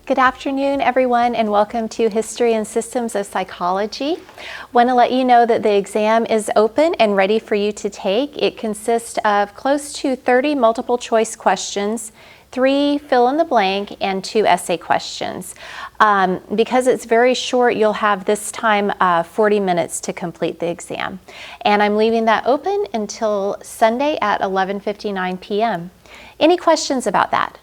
Good afternoon, everyone, and welcome to History and Systems of Psychology. Want to let you know that the exam is open and ready for you to take. It consists of close to 30 multiple choice questions, 3 fill in the blank, and 2 essay questions. Because it's very short, you'll have this time 40 minutes to complete the exam. And I'm leaving that open until Sunday at 11:59 p.m. Any questions about that?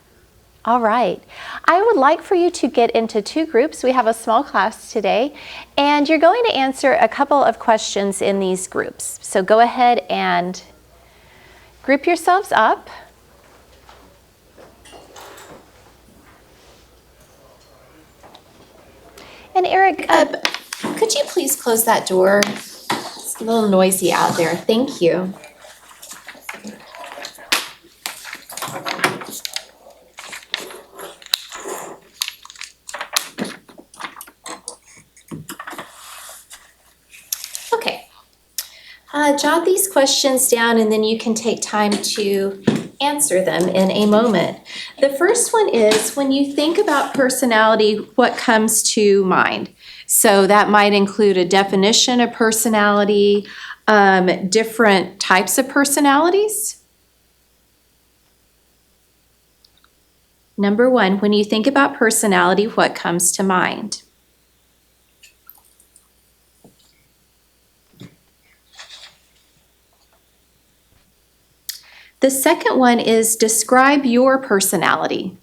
All right. I would like for you to get into 2 groups. We have a small class today, and you're going to answer a couple of questions in these groups. So go ahead and group yourselves up. And Eric, could you please close that door? It's a little noisy out there. Thank you. Okay. Jot these questions down and then you can take time to answer them in a moment. The first one is, when you think about personality, what comes to mind? So that might include a definition of personality, different types of personalities. Number 1, when you think about personality, what comes to mind? The second one is, describe your personality.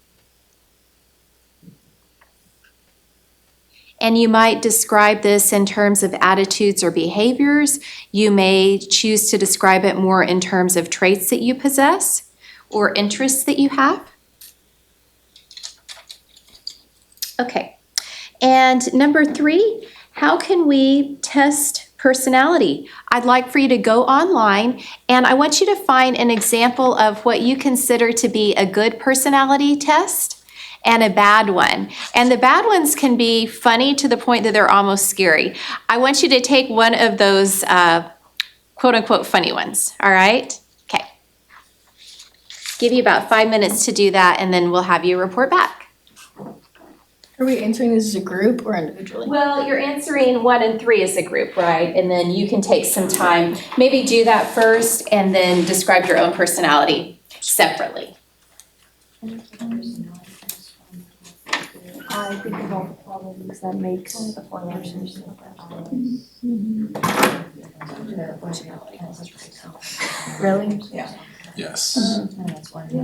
And you might describe this in terms of attitudes or behaviors. You may choose to describe it more in terms of traits that you possess or interests that you have. Okay. And number 3, how can we test personality? I'd like for you to go online, and I want you to find an example of what you consider to be a good personality test and a bad one. And the bad ones can be funny to the point that they're almost scary. I want you to take one of those quote unquote funny ones, all right? Okay. Give you about 5 minutes to do that, and then we'll have you report back. Are we answering this as a group or individually? Well, you're answering 1 and 3 as a group, right? And then you can take some time, maybe do that first, and then describe your own personality separately. I think of all the problems that makes the formation. Really? Yeah. Yes. And that's one of the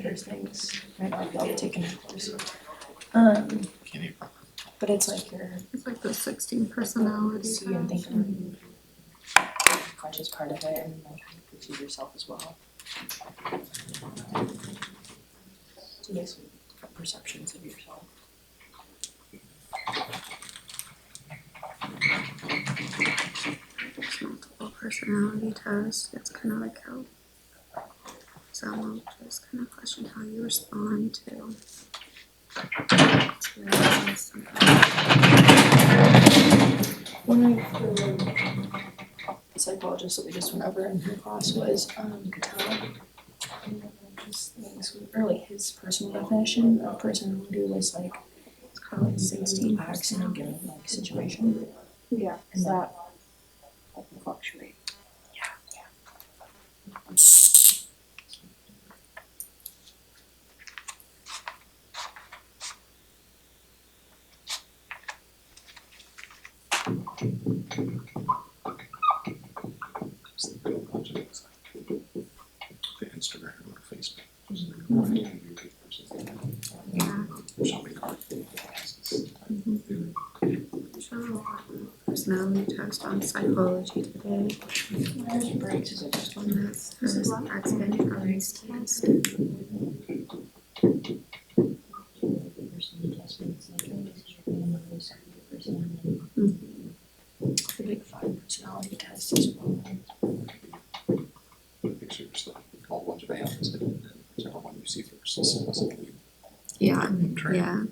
first things. I've taken a course. But it's like It's like the 16 personalities. see and think conscious part of it, and like how you perceive yourself as well. So basically different perceptions of yourself. Multiple personality test. It's kind of like how someone just kind of question how you respond to. One of the psychologists that we just went over in her class was Cattell. His personal definition of personality was like it's kind of like 16 acts in a given like situation. Yeah, and that can fluctuate. The Instagram or Facebook. Shopping cart. Personality test on psychology today. Breaks is just one That's the accident test. the big 5 personality test as well. Make sure you're still all a bunch of animals and whichever one you see first is something you Yeah, train. yeah.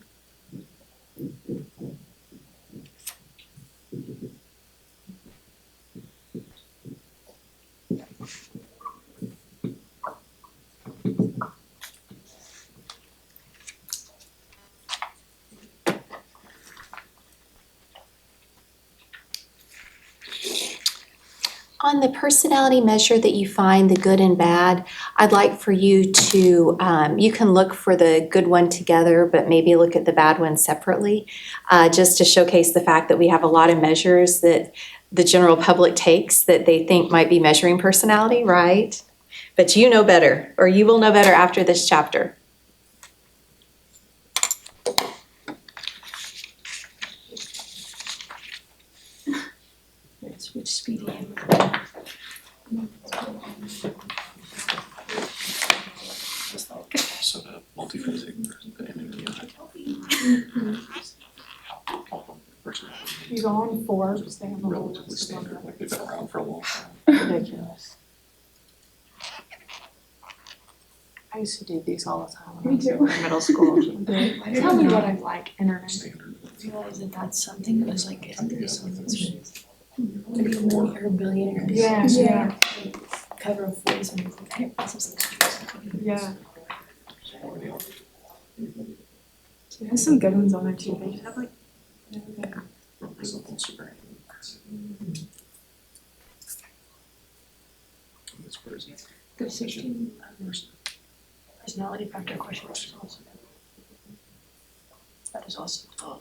on the personality measure that you find the good and bad, I'd like for you to, you can look for the good one together, but maybe look at the bad one separately, just to showcase the fact that we have a lot of measures that the general public takes that they think might be measuring personality, right? But you know better, or you will know better after this chapter. Switch speedy. So the multiphasic the MMPI. Personality You go on Forbes, they have a whole relatively list of standard, like they've been around for a long time. ridiculous. I used to do these all the time when I was in middle school. Tell me what I'm like, internet. Standard. Realize that that's something that was like, isn't this something that's Maybe four. or billionaire? Yeah. Cover of Forbes and it's like, hey, this is interesting. Yeah. There's some good ones on there too, they just have like. Something super. This person. There's 16 personality factor questions. That is awesome. Oh,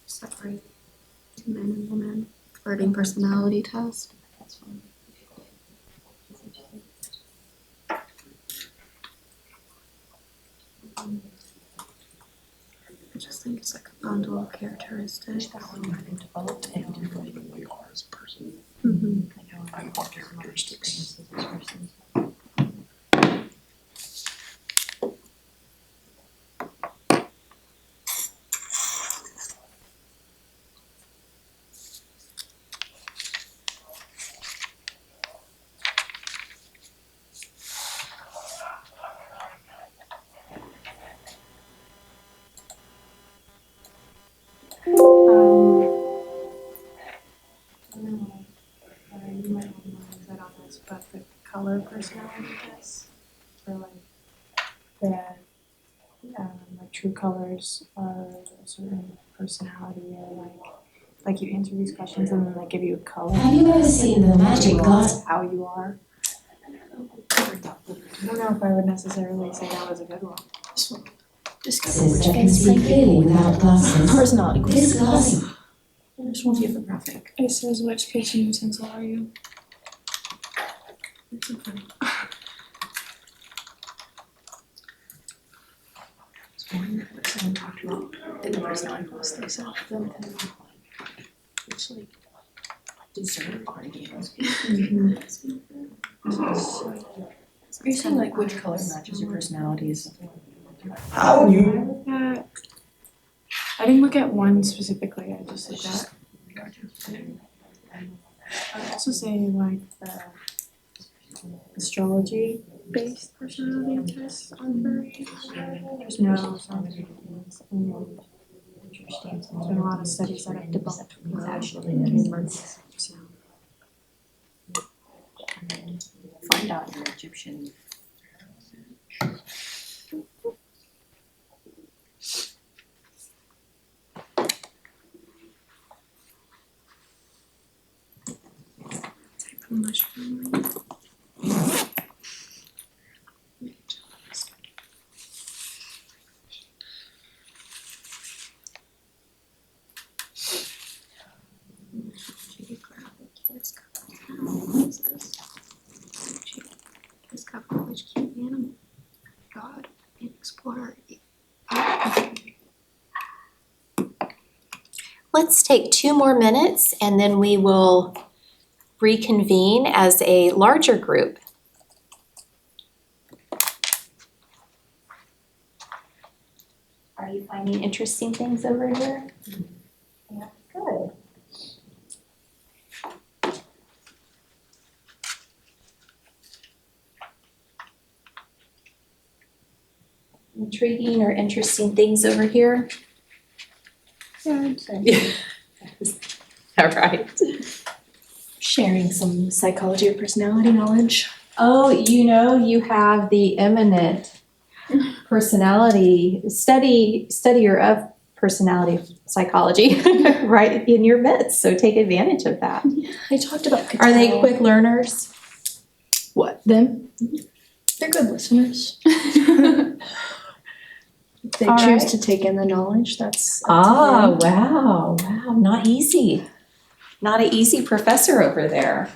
Separate men and women. Flirting personality test. I just think it's like a bundle of characteristics. Even they are as a person. Mm-hmm. And what characteristics. You might have more insight on this, but the color personality tests for like true colors are a certain personality or like you answer these questions and then they give you a color. Have you ever seen the magic glass? How you are. I don't know if I would necessarily say that was a good one. This one. Glasses that can see clearly without glasses. Personality This glass This one's demographic. It says which kitchen utensil are you? It's so funny. It's one that someone talked about in the personality class, they said them kind of it's like dessert party games. Are you saying like which color matches your personality or something? How you? I didn't look at one specifically, I just looked at. I'd also say like the astrology based personality tests on furries. There's no interesting. There's been a lot of studies that have debunked rumors. So. Find out your Egyptian. Type of mushroom. Discover which cute animal. God, and explore. Let's take 2 more minutes and then we will reconvene as a larger group. Are you finding interesting things over here? Yeah, good. Intriguing or interesting things over here? Yeah, I'd say. All right. Sharing some psychology of personality knowledge. Oh, you have the eminent personality studier of personality psychology right in your midst, so take advantage of that. They talked about Are they Cattell. quick learners? What, them? They're good listeners. They All choose right. to take in the knowledge, that's up to Ah, them. wow, not easy. Not an easy professor over there.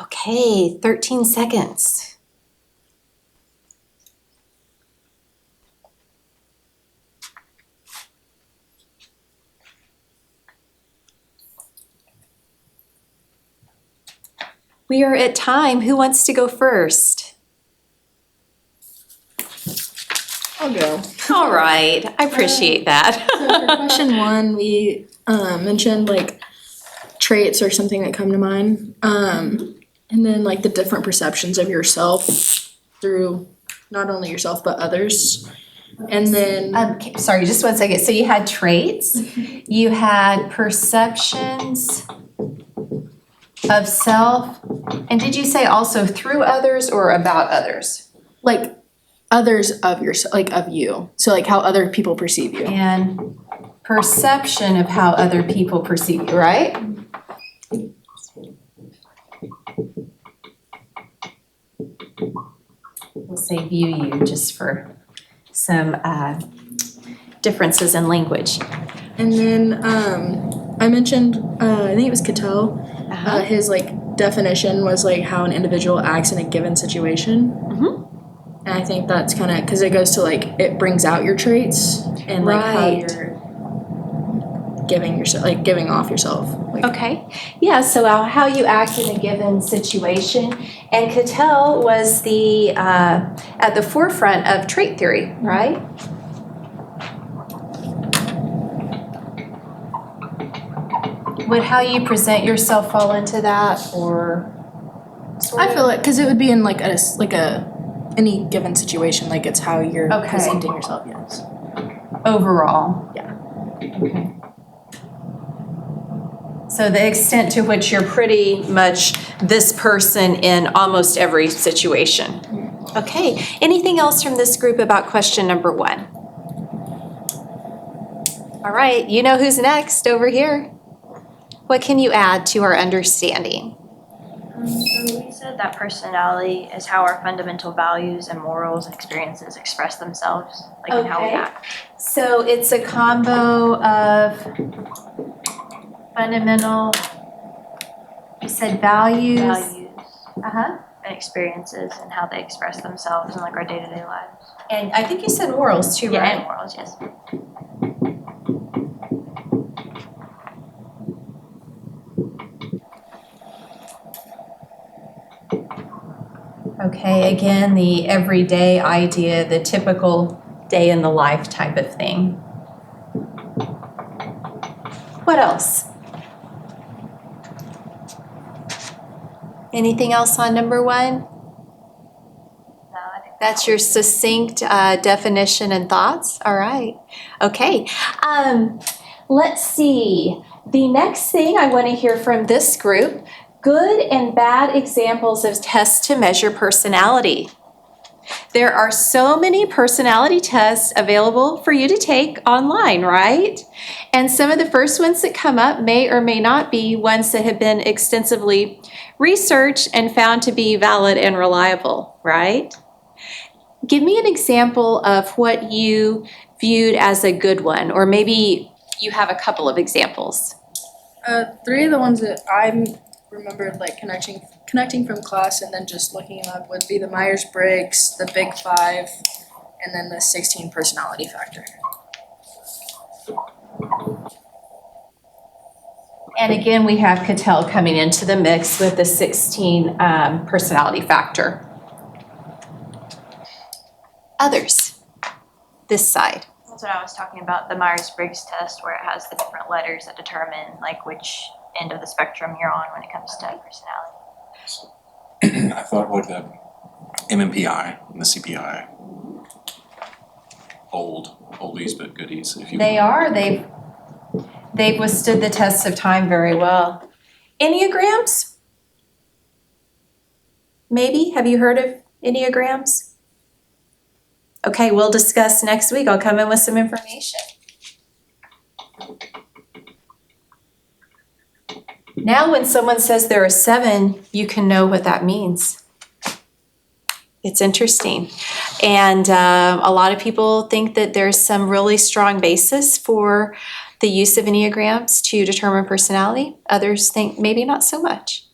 Okay, 13 seconds. We are at time. Who wants to go first? I'll go. All right, I appreciate that. So for question 1, we mentioned like traits or something that come to mind. And then like the different perceptions of yourself through not only yourself but others. And then Sorry, just 1 second. So you had traits, you had perceptions of self, and did you say also through others or about others? like others of yourself, like of you. So like how other people perceive you. And perception of how other people perceive you, right? We'll say view you just for some differences in language. And then I mentioned I think it was Cattell. His like definition was like how an individual acts in a given situation. And I think that's kind of because it goes to like it brings out your traits and like how Right. you're giving yourself, like giving off yourself. Like, Okay, yeah, so how you act in a given situation. And Cattell was the at the forefront of trait theory, right? Would how you present yourself fall into that, or? I feel like because it would be in like a any given situation, like it's how you're Okay. presenting yourself. Yes. Overall? Yeah. Okay. So the extent to which you're pretty much this person in almost every situation. Okay, anything else from this group about question number 1? All right, you know who's next over here. What can you add to our understanding? So we said that personality is how our fundamental values and morals and experiences express themselves, like in how we Okay. act. So it's a combo of fundamental, you said values? Values Uh-huh. and experiences and how they express themselves in like our day-to-day lives. And I think you said morals too, Yeah, right? and morals, yes. Okay, again, the everyday idea, the typical day in the life type of thing. What else? Anything else on number 1? No, I think That's your succinct definition and thoughts? All right. Okay. Let's see. The next thing I want to hear from this group, good and bad examples of tests to measure personality. There are so many personality tests available for you to take online, right? And some of the first ones that come up may or may not be ones that have been extensively researched and found to be valid and reliable, right? Give me an example of what you viewed as a good one, or maybe you have a couple of examples. Three of the ones that I remembered like connecting from class and then just looking it up would be the Myers-Briggs, the Big Five, and then the 16 personality factor. And again, we have Cattell coming into the mix with the 16 personality factor. Others, this side. That's what I was talking about, the Myers-Briggs test, where it has the different letters that determine like which end of the spectrum you're on when it comes to personality. I thought like the MMPI and the CPI. Oldies but goodies, if you will. They are, they've withstood the test of time very well. Enneagrams? Maybe, have you heard of Enneagrams? Okay, we'll discuss next week. I'll come in with some information. Now, when someone says they're a 7, you can know what that means. It's interesting. And a lot of people think that there's some really strong basis for the use of Enneagrams to determine personality. Others think maybe not so much.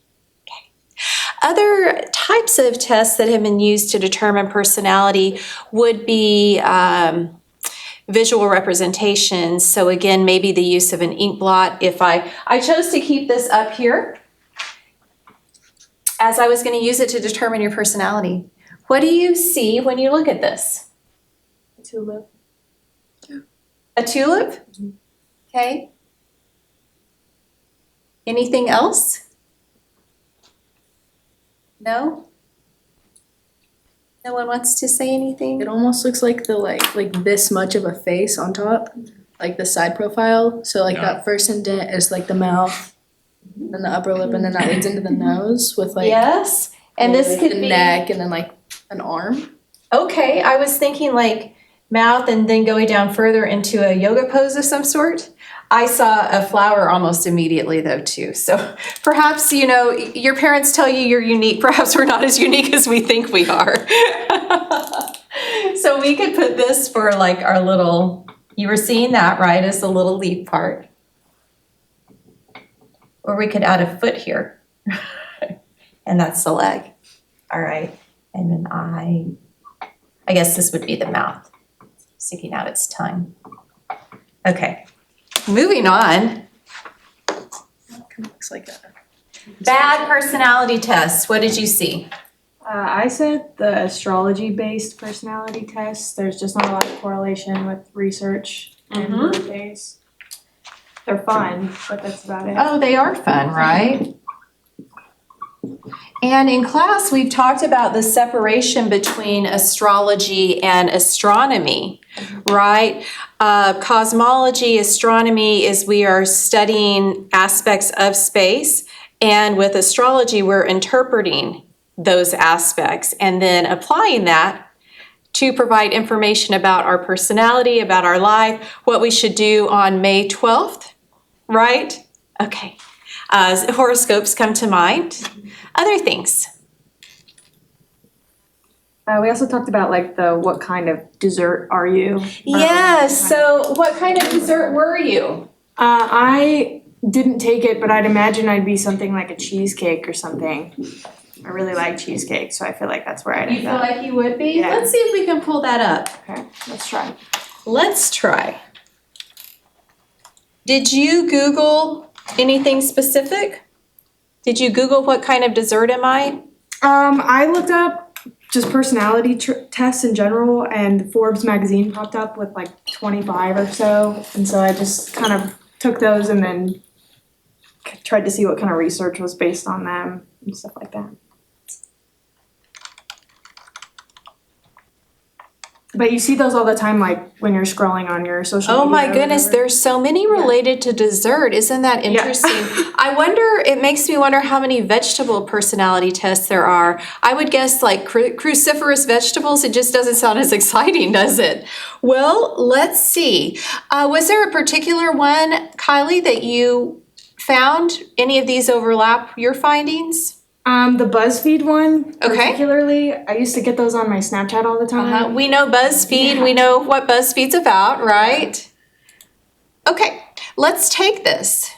Other types of tests that have been used to determine personality would be visual representations. So again, maybe the use of an ink blot. If I chose to keep this up here as I was going to use it to determine your personality. What do you see when you look at this? A tulip. A tulip? Okay. Anything else? No? No one wants to say anything? It almost looks like the like this much of a face on top, like the side profile. So like Yeah. that first indent is like the mouth, then the upper lip, and then that leads into the nose with like Yes, and this could the be. neck, and then like an arm. Okay, I was thinking like mouth and then going down further into a yoga pose of some sort. I saw a flower almost immediately though too. So perhaps, you know, your parents tell you you're unique. Perhaps we're not as unique as we think we are. So we could put this for like our little, you were seeing that, right, as the little leaf part. Or we could add a foot here. And that's the leg. All right. And an eye. I guess this would be the mouth, sticking out its tongue. Okay. Moving on. Kind of looks like a Bad personality tests. What did you see? I said the astrology-based personality tests. There's just not a lot of correlation with research and birthdays. They're fun, but that's about it. Oh, they are fun, right? And in class, we've talked about the separation between astrology and astronomy, right? Cosmology, astronomy is we are studying aspects of space, and with astrology, we're interpreting those aspects and then applying that to provide information about our personality, about our life, what we should do on May 12th, right? Okay. Horoscopes come to mind. Other things. We also talked about like what kind of dessert are you? Yes, so what kind of dessert were you? I didn't take it, but I'd imagine I'd be something like a cheesecake or something. I really like cheesecake, so I feel like that's where I'd You end feel up. like you would be? Yeah. Let's see if we can pull that up. Okay, let's try. Let's try. Did you Google anything specific? Did you Google what kind of dessert am I? I looked up just personality tests in general, and Forbes magazine popped up with like 25 or so, and so I just kind of took those and then tried to see what kind of research was based on them and stuff like that. But you see those all the time, like when you're scrolling on your social media. Oh my or goodness, whatever. there's so many related to dessert. Isn't that interesting? I wonder, it makes me wonder how many vegetable personality tests there are. I would guess like cruciferous vegetables. It just doesn't sound as exciting, does it? Well, let's see. Was there a particular one, Kylie, that you found? Any of these overlap your findings? The BuzzFeed one, Okay. particularly. I used to get those on my Snapchat all the time. We know BuzzFeed. We know what BuzzFeed's about, right? Okay. let's take this.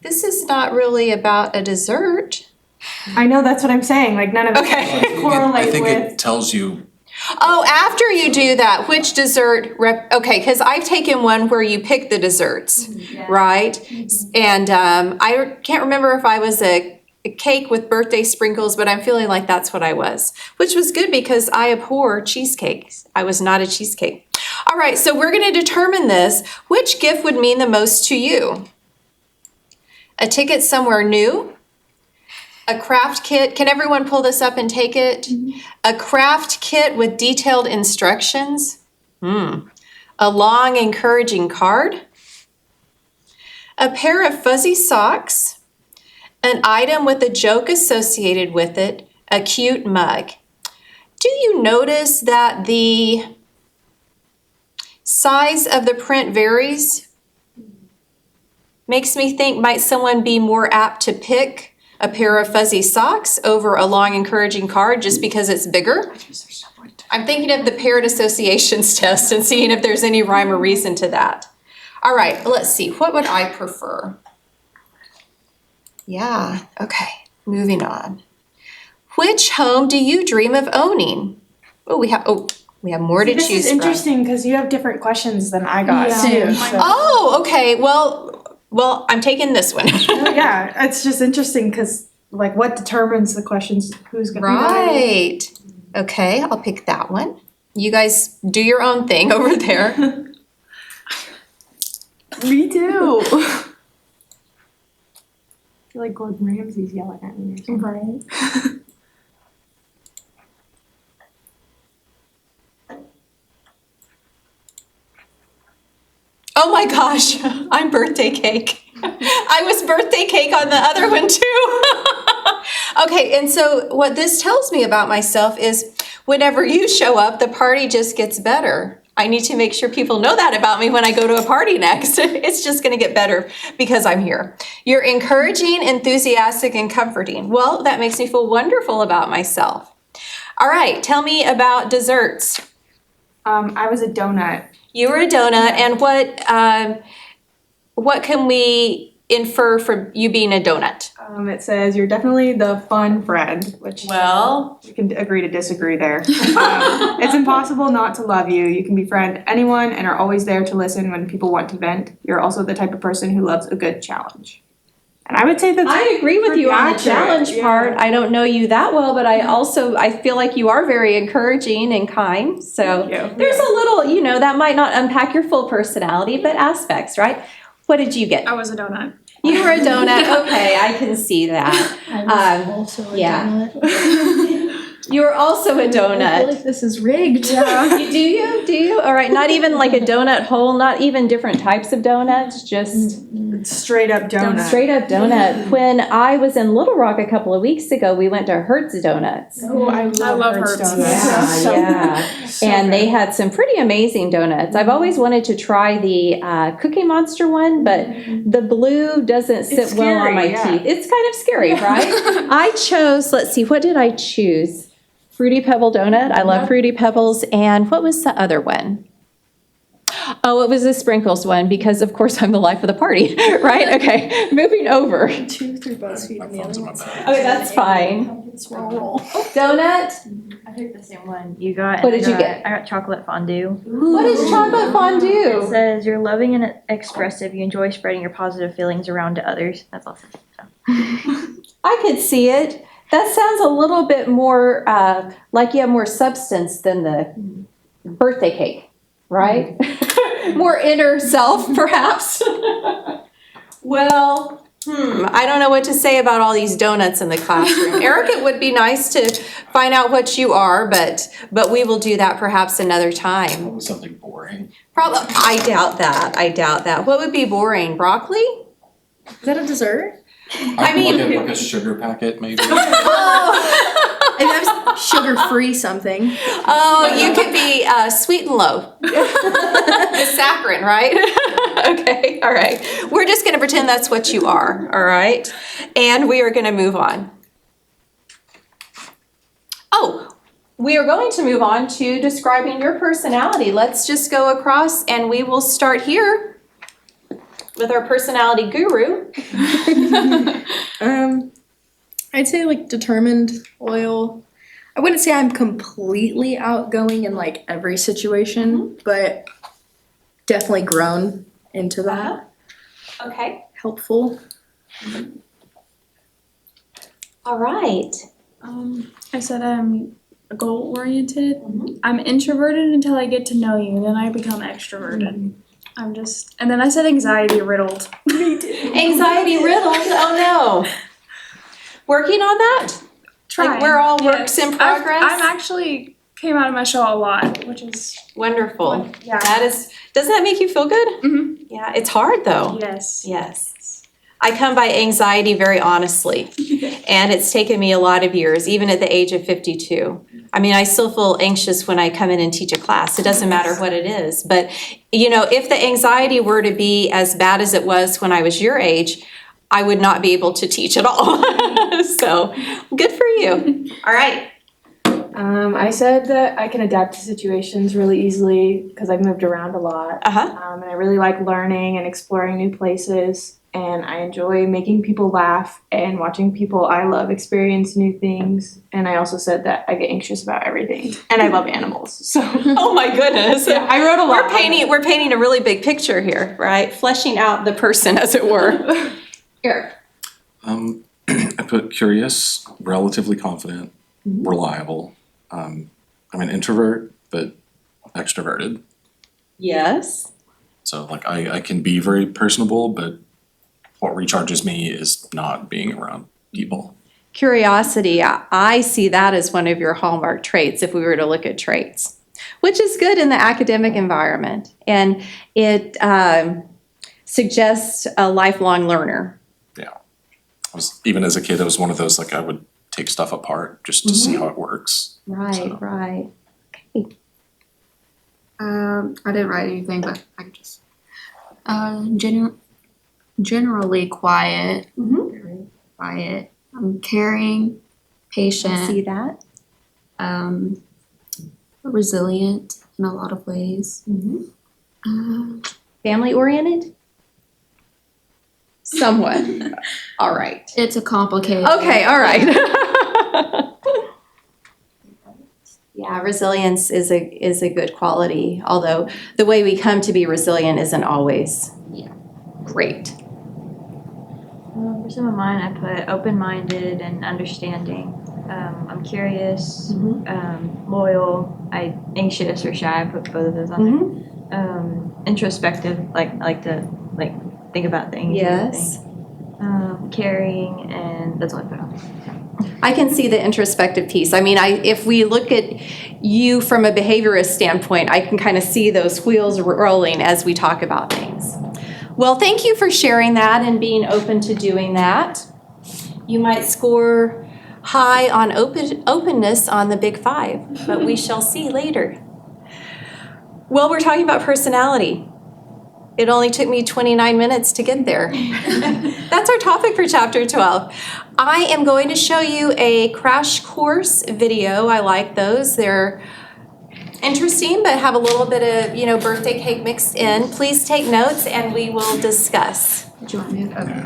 This is not really about a dessert. I know, that's what I'm saying, like none of it Okay. should I correlate think with. it tells you, Oh, after you do that, which dessert okay, because I've taken one where you pick the desserts, right? And I can't remember if I was a cake with birthday sprinkles, but I'm feeling like that's what I was, which was good because I abhor cheesecakes. I was not a cheesecake. All right, so we're going to determine this. Which gift would mean the most to you? A ticket somewhere new? A craft kit? Can everyone pull this up and take it? A craft kit with detailed instructions? A long, encouraging card? A pair of fuzzy socks? An item with a joke associated with it? A cute mug? Do you notice that the size of the print varies? Makes me think, might someone be more apt to pick a pair of fuzzy socks over a long, encouraging card just because it's bigger? I'm thinking of the paired associations test and seeing if there's any rhyme or reason to that. All right, let's see. What would I prefer? Yeah, okay, moving on. Which home do you dream of owning? We have more to This choose is from. interesting because you have different questions than I got too. So. Oh, okay. Well, I'm taking this one. Yeah, it's just interesting because like what determines the questions? Who's gonna Right. Okay, I'll pick that one. You guys do your own thing over there. Me too. I feel like Gordon Ramsay's yelling at me or something. Right. Oh my gosh, I'm birthday cake. I was birthday cake on the other one too. Okay, and so what this tells me about myself is whenever you show up, the party just gets better. I need to make sure people know that about me when I go to a party next. It's just gonna get better because I'm here. You're encouraging, enthusiastic, and comforting. Well, that makes me feel wonderful about myself. All right, tell me about desserts. I was a donut. You were a donut, and what can we infer from you being a donut? It says you're definitely the fun friend, which Well, we can agree to disagree there. It's impossible not to love you. You can befriend anyone and are always there to listen when people want to vent. You're also the type of person who loves a good challenge. And I would say that's I agree with pretty you on the accurate, challenge yeah. part. I don't know you that well, but I feel like you are very encouraging and kind. So Thank you. there's a little, that might not unpack your full personality, but aspects, right? What did you get? I was a donut. You were a donut. Okay, I can see that. I was also a yeah. donut. You were also a I feel donut. like this is rigged. Do you? All right, not even like a donut hole, not even different types of donuts, just straight up donut. straight up donut. When I was in Little Rock a couple of weeks ago, we went to Hertz Donuts. Oh, I love Hertz Hertz. donuts. Yeah. And they had some pretty amazing donuts. I've always wanted to try the Cookie Monster one, but the blue doesn't sit It's well on my scary, yeah. teeth. It's kind of scary, right? I chose, let's see, what did I choose? Fruity Pebble donut. I love Fruity Pebbles. And what was the other one? Oh, it was the sprinkles one because, of course, I'm the life of the party, right? Okay, moving over. 2 through BuzzFeed my and the phone's other on my one's back. Okay, that's fine. small roll. Donut. I picked the same one you got. What did you get? I got chocolate fondue. What is chocolate It fondue? says you're loving and expressive. You enjoy spreading your positive feelings around to others. That's all. it says, so. I could see it. That sounds a little bit more like you have more substance than the birthday cake, right? More inner self, perhaps. Well, I don't know what to say about all these donuts in the classroom. Eric, it would be nice to find out what you are, but we will do that perhaps another time. Something boring. Probably. I doubt that. What would be boring? Broccoli? Is that a dessert? I mean, look at like a sugar packet maybe. And that's sugar-free something. Oh, you could be sweet and low. The saccharin, right? Okay, all right. We're just going to pretend that's what you are, all right? And we are going to move on. Oh, we are going to move on to describing your personality. Let's just go across and we will start here with our personality guru. I'd say like determined, loyal. I wouldn't say I'm completely outgoing in like every situation, but definitely grown into that. Okay. Helpful. All right. I said I'm goal oriented. I'm introverted until I get to know you, then I become extroverted. And then I said anxiety riddled. Anxiety riddled. Oh no. Working on that? Like we're all works in progress? I'm actually came out of my shell a lot, which is Wonderful. Yeah. Doesn't that make you feel good? Mhm. Yeah, it's hard though. yes. Yes. I come by anxiety very honestly, and it's taken me a lot of years, even at the age of 52. I mean, I still feel anxious when I come in and teach a class. It doesn't matter what it is. But, you know, if the anxiety were to be as bad as it was when I was your age, I would not be able to teach at all. So, good for you. All right. I said that I can adapt to situations really easily because I've moved around a lot. Uh-huh. And I really like learning and exploring new places. And I enjoy making people laugh and watching people I love experience new things. And I also said that I get anxious about everything. And I love animals. So Oh my goodness. yeah, I wrote a lot. We're painting a really big picture here, right? Fleshing out the person, as it were. Eric. I put curious, relatively confident, reliable. I'm an introvert, but extroverted. Yes. So like I can be very personable, but what recharges me is not being around people. Curiosity, I see that as one of your hallmark traits if we were to look at traits, which is good in the academic environment. And it suggests a lifelong learner. Even as a kid, I was one of those, like I would take stuff apart just to see how it works. Right, So. right. Okay. I didn't write anything, but I could just generally quiet. Very quiet. I'm caring, patient. I see that. Resilient in a lot of ways. Family oriented? Somewhat. All right. It's a complicated. Okay, all right. Yeah, resilience is a good quality, although the way we come to be resilient isn't always great. For some of mine, I put open-minded and understanding. I'm curious, loyal, anxious or shy. I put both of those on there. Introspective, I like to think about things. Yes. Caring, and that's all I put on there. I can see the introspective piece. I mean, if we look at you from a behaviorist standpoint, I can kind of see those wheels rolling as we talk about things. Well, thank you for sharing that and being open to doing that. You might score high on openness on the Big Five, but we shall see later. Well, we're talking about personality. It only took me 29 minutes to get there. That's our topic for Chapter 12. I am going to show you a crash course video. I like those. They're interesting, but have a little bit of, birthday cake mixed in. Please take notes and we will discuss. Do you want me to? Okay.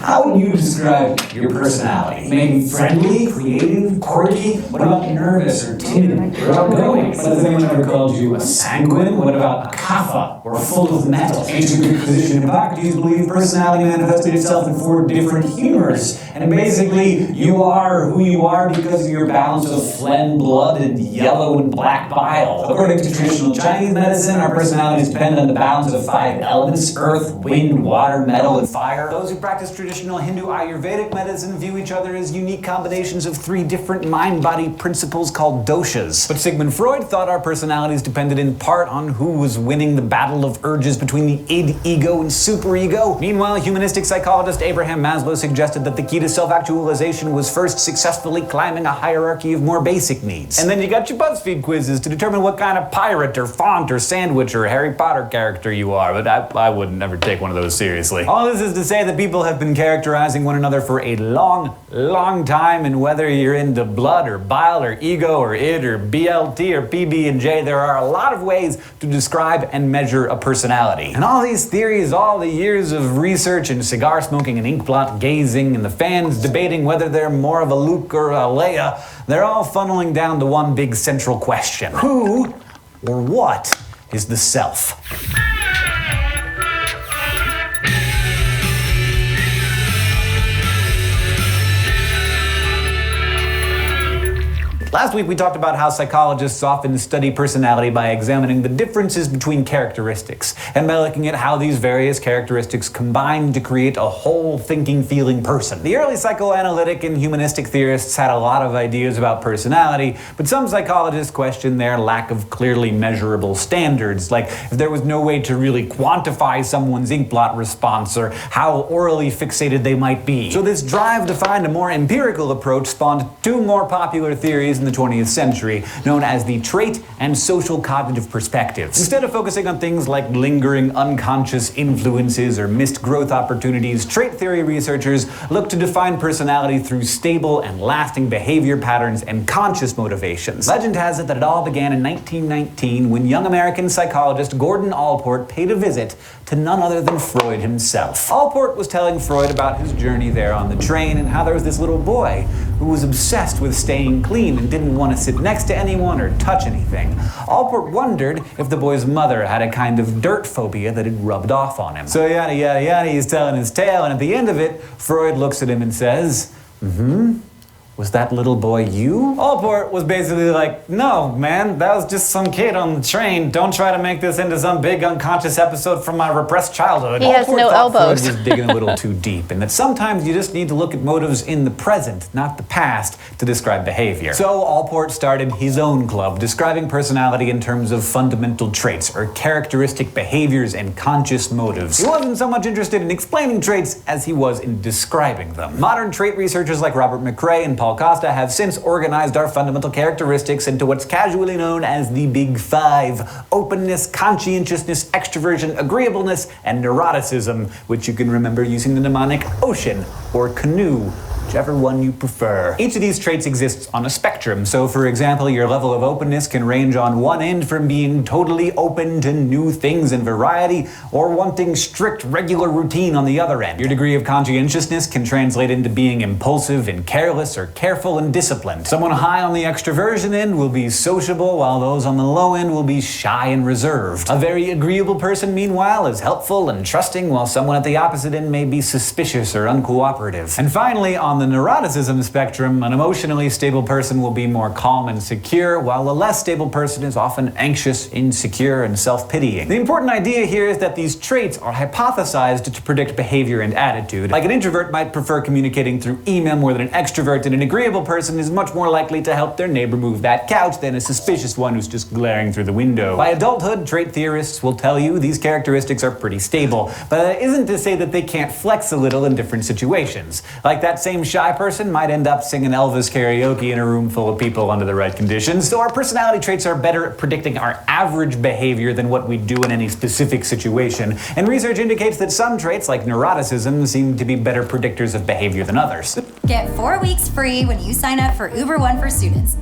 How would you describe your personality? Maybe friendly, creative, quirky? What about nervous or timid or outgoing? But has anyone ever called you a sanguine? What about a kapha or full of metal? Ancient Greek physician Hippocrates believed personality manifested itself in 4 different humors. And basically, you are who you are because of your balance of phlegm, blood, and yellow and black bile. According to traditional Chinese medicine, our personalities depend on the balance of 5 elements: earth, wind, water, metal, and fire. Those who practice traditional traditional Hindu Ayurvedic medicine view each other as unique combinations of 3 different mind-body principles called doshas. But Sigmund Freud thought our personalities depended in part on who was winning the battle of urges between the id, ego, and superego. Meanwhile, humanistic psychologist Abraham Maslow suggested that the key to self-actualization was first successfully climbing a hierarchy of more basic needs. And then you got your BuzzFeed quizzes to determine what kind of pirate or font or sandwich or Harry Potter character you are, but I would never take one of those seriously. All this is to say that people have been characterizing one another for a long, long time, and whether you're into blood or bile or ego or id or BLT or PB&J, there are a lot of ways to describe and measure a personality. And all these theories, all the years of research and cigar smoking and inkblot gazing and the fans debating whether they're more of a Luke or a Leia, they're all funneling down to one big central question. Who or what is the self? Last week we talked about how psychologists often study personality by examining the differences between characteristics and by looking at how these various characteristics combine to create a whole thinking, feeling person. The early psychoanalytic and humanistic theorists had a lot of ideas about personality, but some psychologists questioned their lack of clearly measurable standards, like if there was no way to really quantify someone's inkblot response or how orally fixated they might be. So this drive to find a more empirical approach spawned 2 more popular theories in the 20th century, known as the trait and social cognitive perspectives. Instead of focusing on things like lingering unconscious influences or missed growth opportunities, trait theory researchers look to define personality through stable and lasting behavior patterns and conscious motivations. Legend has it that it all began in 1919 when young American psychologist Gordon Allport paid a visit to none other than Freud himself. Allport was telling Freud about his journey there on the train and how there was this little boy who was obsessed with staying clean and didn't want to sit next to anyone or touch anything. Allport wondered if the boy's mother had a kind of dirt phobia that had rubbed off on him. So yada yada yada, he's telling his tale, and at the end of it, Freud looks at him and says, "Was that little boy you?" Allport was basically like, "No, man, that was just some kid on the train. Don't try to make this into some big unconscious episode from my repressed childhood." He has Allport no thought elbows. Freud was digging a little too deep, and that sometimes you just need to look at motives in the present, not the past, to describe behavior. So Allport started his own club, describing personality in terms of fundamental traits, or characteristic behaviors and conscious motives. He wasn't so much interested in explaining traits as he was in describing them. Modern trait researchers like Robert McCrae and Paul Costa have since organized our fundamental characteristics into what's casually known as the Big Five: openness, conscientiousness, extroversion, agreeableness, and neuroticism, which you can remember using the mnemonic ocean or canoe, whichever one you prefer. Each of these traits exists on a spectrum, so for example, your level of openness can range on one end from being totally open to new things and variety, or wanting strict, regular routine on the other end. Your degree of conscientiousness can translate into being impulsive and careless, or careful and disciplined. Someone high on the extroversion end will be sociable, while those on the low end will be shy and reserved. A very agreeable person, meanwhile, is helpful and trusting, while someone at the opposite end may be suspicious or uncooperative. And finally, on the neuroticism spectrum, an emotionally stable person will be more calm and secure, while a less stable person is often anxious, insecure, and self-pitying. The important idea here is that these traits are hypothesized to predict behavior and attitude. Like an introvert might prefer communicating through email more than an extrovert, and an agreeable person is much more likely to help their neighbor move that couch than a suspicious one who's just glaring through the window. By adulthood, trait theorists will tell you these characteristics are pretty stable, but that isn't to say that they can't flex a little in different situations. Like that same shy person might end up singing Elvis karaoke in a room full of people under the right conditions. So our personality traits are better at predicting our average behavior than what we do in any specific situation. And research indicates that some traits, like neuroticism, seem to be better predictors of behavior than others. Get 4 weeks free when you sign up for Uber One for Students.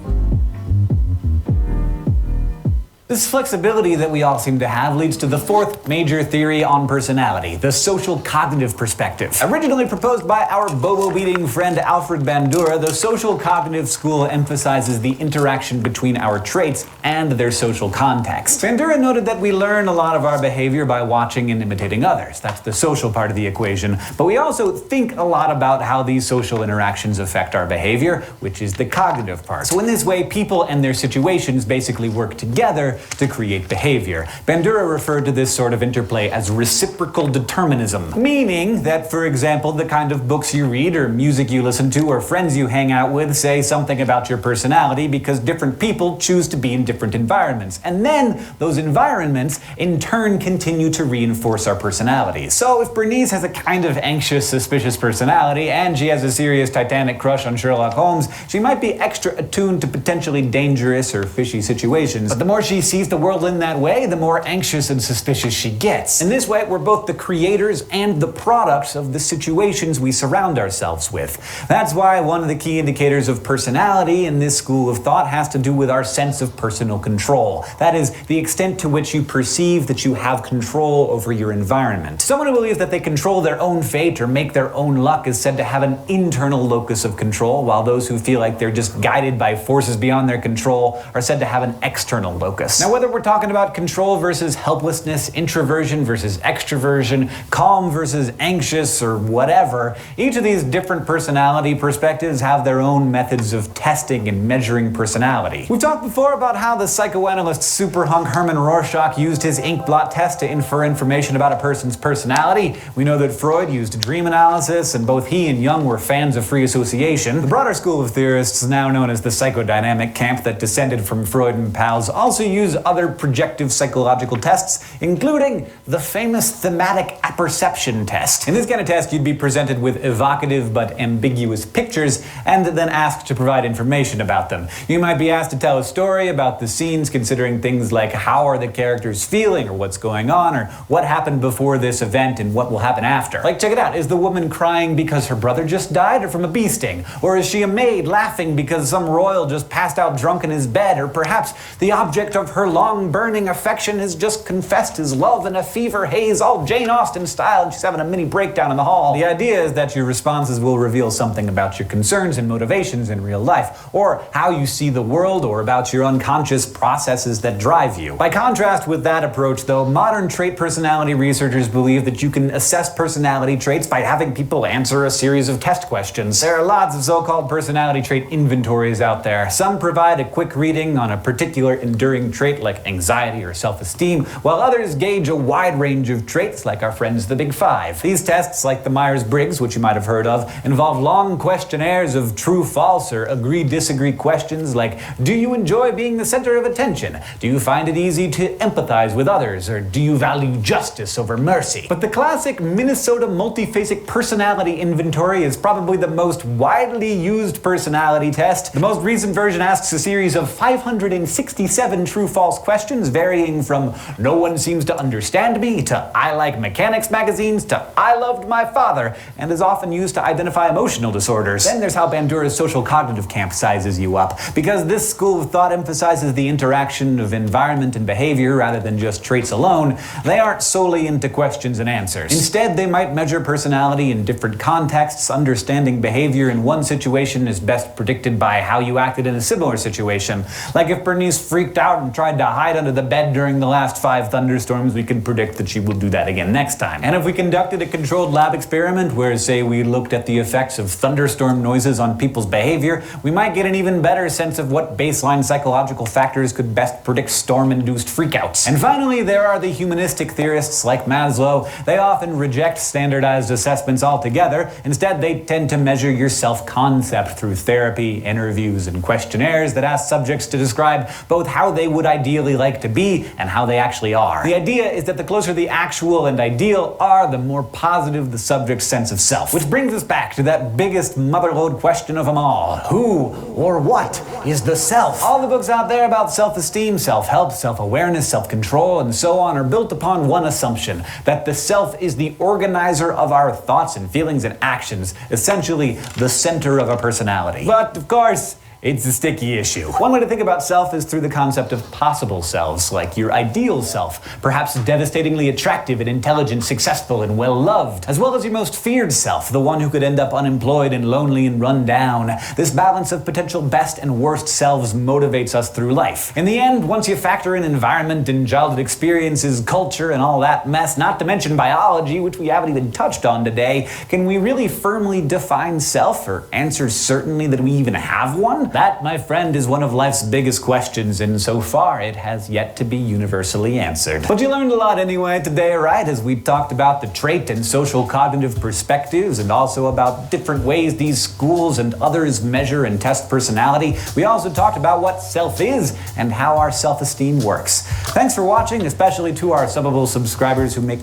This flexibility that we all seem to have leads to the fourth major theory on personality, the social cognitive perspective. Originally proposed by our bobo-beating friend Alfred Bandura, the social cognitive school emphasizes the interaction between our traits and their social context. Bandura noted that we learn a lot of our behavior by watching and imitating others. That's the social part of the equation. But we also think a lot about how these social interactions affect our behavior, which is the cognitive part. So in this way, people and their situations basically work together to create behavior. Bandura referred to this sort of interplay as reciprocal determinism, meaning that, for example, the kind of books you read or music you listen to or friends you hang out with say something about your personality because different people choose to be in different environments. And then those environments in turn continue to reinforce our personalities. So if Bernice has a kind of anxious, suspicious personality and she has a serious Titanic crush on Sherlock Holmes, she might be extra attuned to potentially dangerous or fishy situations. But the more she sees the world in that way, the more anxious and suspicious she gets. In this way, we're both the creators and the products of the situations we surround ourselves with. That's why one of the key indicators of personality in this school of thought has to do with our sense of personal control. That is, the extent to which you perceive that you have control over your environment. Someone who believes that they control their own fate or make their own luck is said to have an internal locus of control, while those who feel like they're just guided by forces beyond their control are said to have an external locus. Now, whether we're talking about control versus helplessness, introversion versus extroversion, calm versus anxious, or whatever, each of these different personality perspectives have their own methods of testing and measuring personality. We've talked before about how the psychoanalyst superhunk Herman Rorschach used his ink blot test to infer information about a person's personality. We know that Freud used dream analysis, and both he and Jung were fans of free association. The broader school of theorists, now known as the psychodynamic camp that descended from Freud and pals, also use other projective psychological tests, including the famous thematic apperception test. In this kind of test, you'd be presented with evocative but ambiguous pictures and then asked to provide information about them. You might be asked to tell a story about the scenes, considering things like how are the characters feeling, or what's going on, or what happened before this event and what will happen after. Like, check it out. Is the woman crying because her brother just died or from a bee sting? Or is she a maid laughing because some royal just passed out drunk in his bed? Or perhaps the object of her long burning affection has just confessed his love in a fever haze, all Jane Austen style, and she's having a mini breakdown in the hall. The idea is that your responses will reveal something about your concerns and motivations in real life, or how you see the world, or about your unconscious processes that drive you. By contrast with that approach, though, modern trait personality researchers believe that you can assess personality traits by having people answer a series of test questions. There are lots of so-called personality trait inventories out there. Some provide a quick reading on a particular enduring trait like anxiety or self-esteem, while others gauge a wide range of traits like our friends the Big Five. These tests, like the Myers-Briggs, which you might have heard of, involve long questionnaires of true-false or agree-disagree questions like, do you enjoy being the center of attention? Do you find it easy to empathize with others? Or do you value justice over mercy? But the classic Minnesota multiphasic personality inventory is probably the most widely used personality test. The most recent version asks a series of 567 true-false questions, varying from no one seems to understand me, to I like mechanics magazines, to I loved my father, and is often used to identify emotional disorders. Then there's how Bandura's social cognitive camp sizes you up. Because this school of thought emphasizes the interaction of environment and behavior rather than just traits alone, they aren't solely into questions and answers. Instead, they might measure personality in different contexts. Understanding behavior in one situation is best predicted by how you acted in a similar situation. Like if Bernice freaked out and tried to hide under the bed during the last 5 thunderstorms, we can predict that she will do that again next time. And if we conducted a controlled lab experiment where, say, we looked at the effects of thunderstorm noises on people's behavior, we might get an even better sense of what baseline psychological factors could best predict storm-induced freakouts. And finally, there are the humanistic theorists like Maslow. They often reject standardized assessments altogether. Instead, they tend to measure your self-concept through therapy, interviews, and questionnaires that ask subjects to describe both how they would ideally like to be and how they actually are. The idea is that the closer the actual and ideal are, the more positive the subject's sense of self. Which brings us back to that biggest motherlode question of them all. Who or what is the self? All the books out there about self-esteem, self-help, self-awareness, self-control, and so on are built upon one assumption, that the self is the organizer of our thoughts and feelings and actions, essentially the center of a personality. But of course, it's a sticky issue. One way to think about self is through the concept of possible selves, like your ideal self, perhaps devastatingly attractive and intelligent, successful and well-loved, as well as your most feared self, the one who could end up unemployed and lonely and run down. This balance of potential best and worst selves motivates us through life. In the end, once you factor in environment and childhood experiences, culture, and all that mess, not to mention biology, which we haven't even touched on today, can we really firmly define self, or answer certainly that we even have one? That, my friend, is one of life's biggest questions, and so far it has yet to be universally answered. But you learned a lot anyway today, right? As we talked about the trait and social cognitive perspectives, and also about different ways these schools and others measure and test personality. We also talked about what self is and how our self-esteem works. Thanks for watching, especially to our Subbable subscribers who make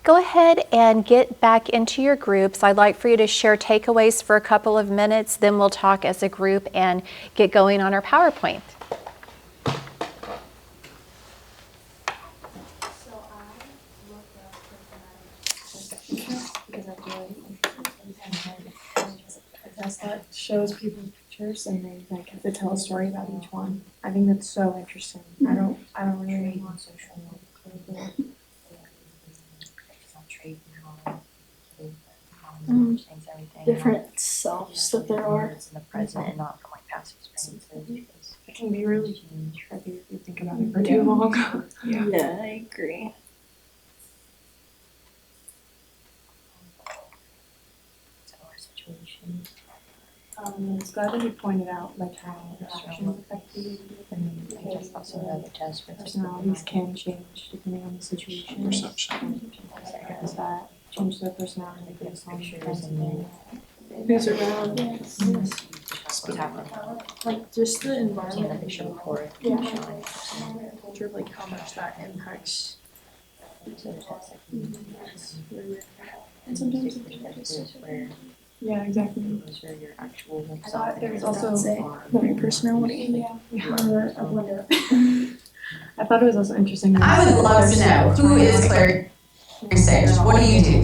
Go ahead and get back into your groups. I'd like for you to share takeaways for a couple of minutes, then we'll talk as a group and get going on our PowerPoint. Because that shows people pictures and they like have to tell a story about each one. I think that's so interesting. I don't really want social different selves that there are. In the present and not from like past experiences. It can be really tricky if you think about it for too long. Yeah, I agree. Similar situations. It's glad that you pointed out like how restrictions affect you. And I guess also another test for Personalities can change depending on the situation. Perception. Does that change their personality based on pictures and then who's around? Yes. what's happening. Like just the Seeing the environment, picture before it. Yeah. culture, like how much that impacts. And sometimes Where yeah, exactly. those are your actual I self. thought there was also Your personality. I wonder. I thought it was also interesting. I would love to know, who is Claire Sage? What do you do?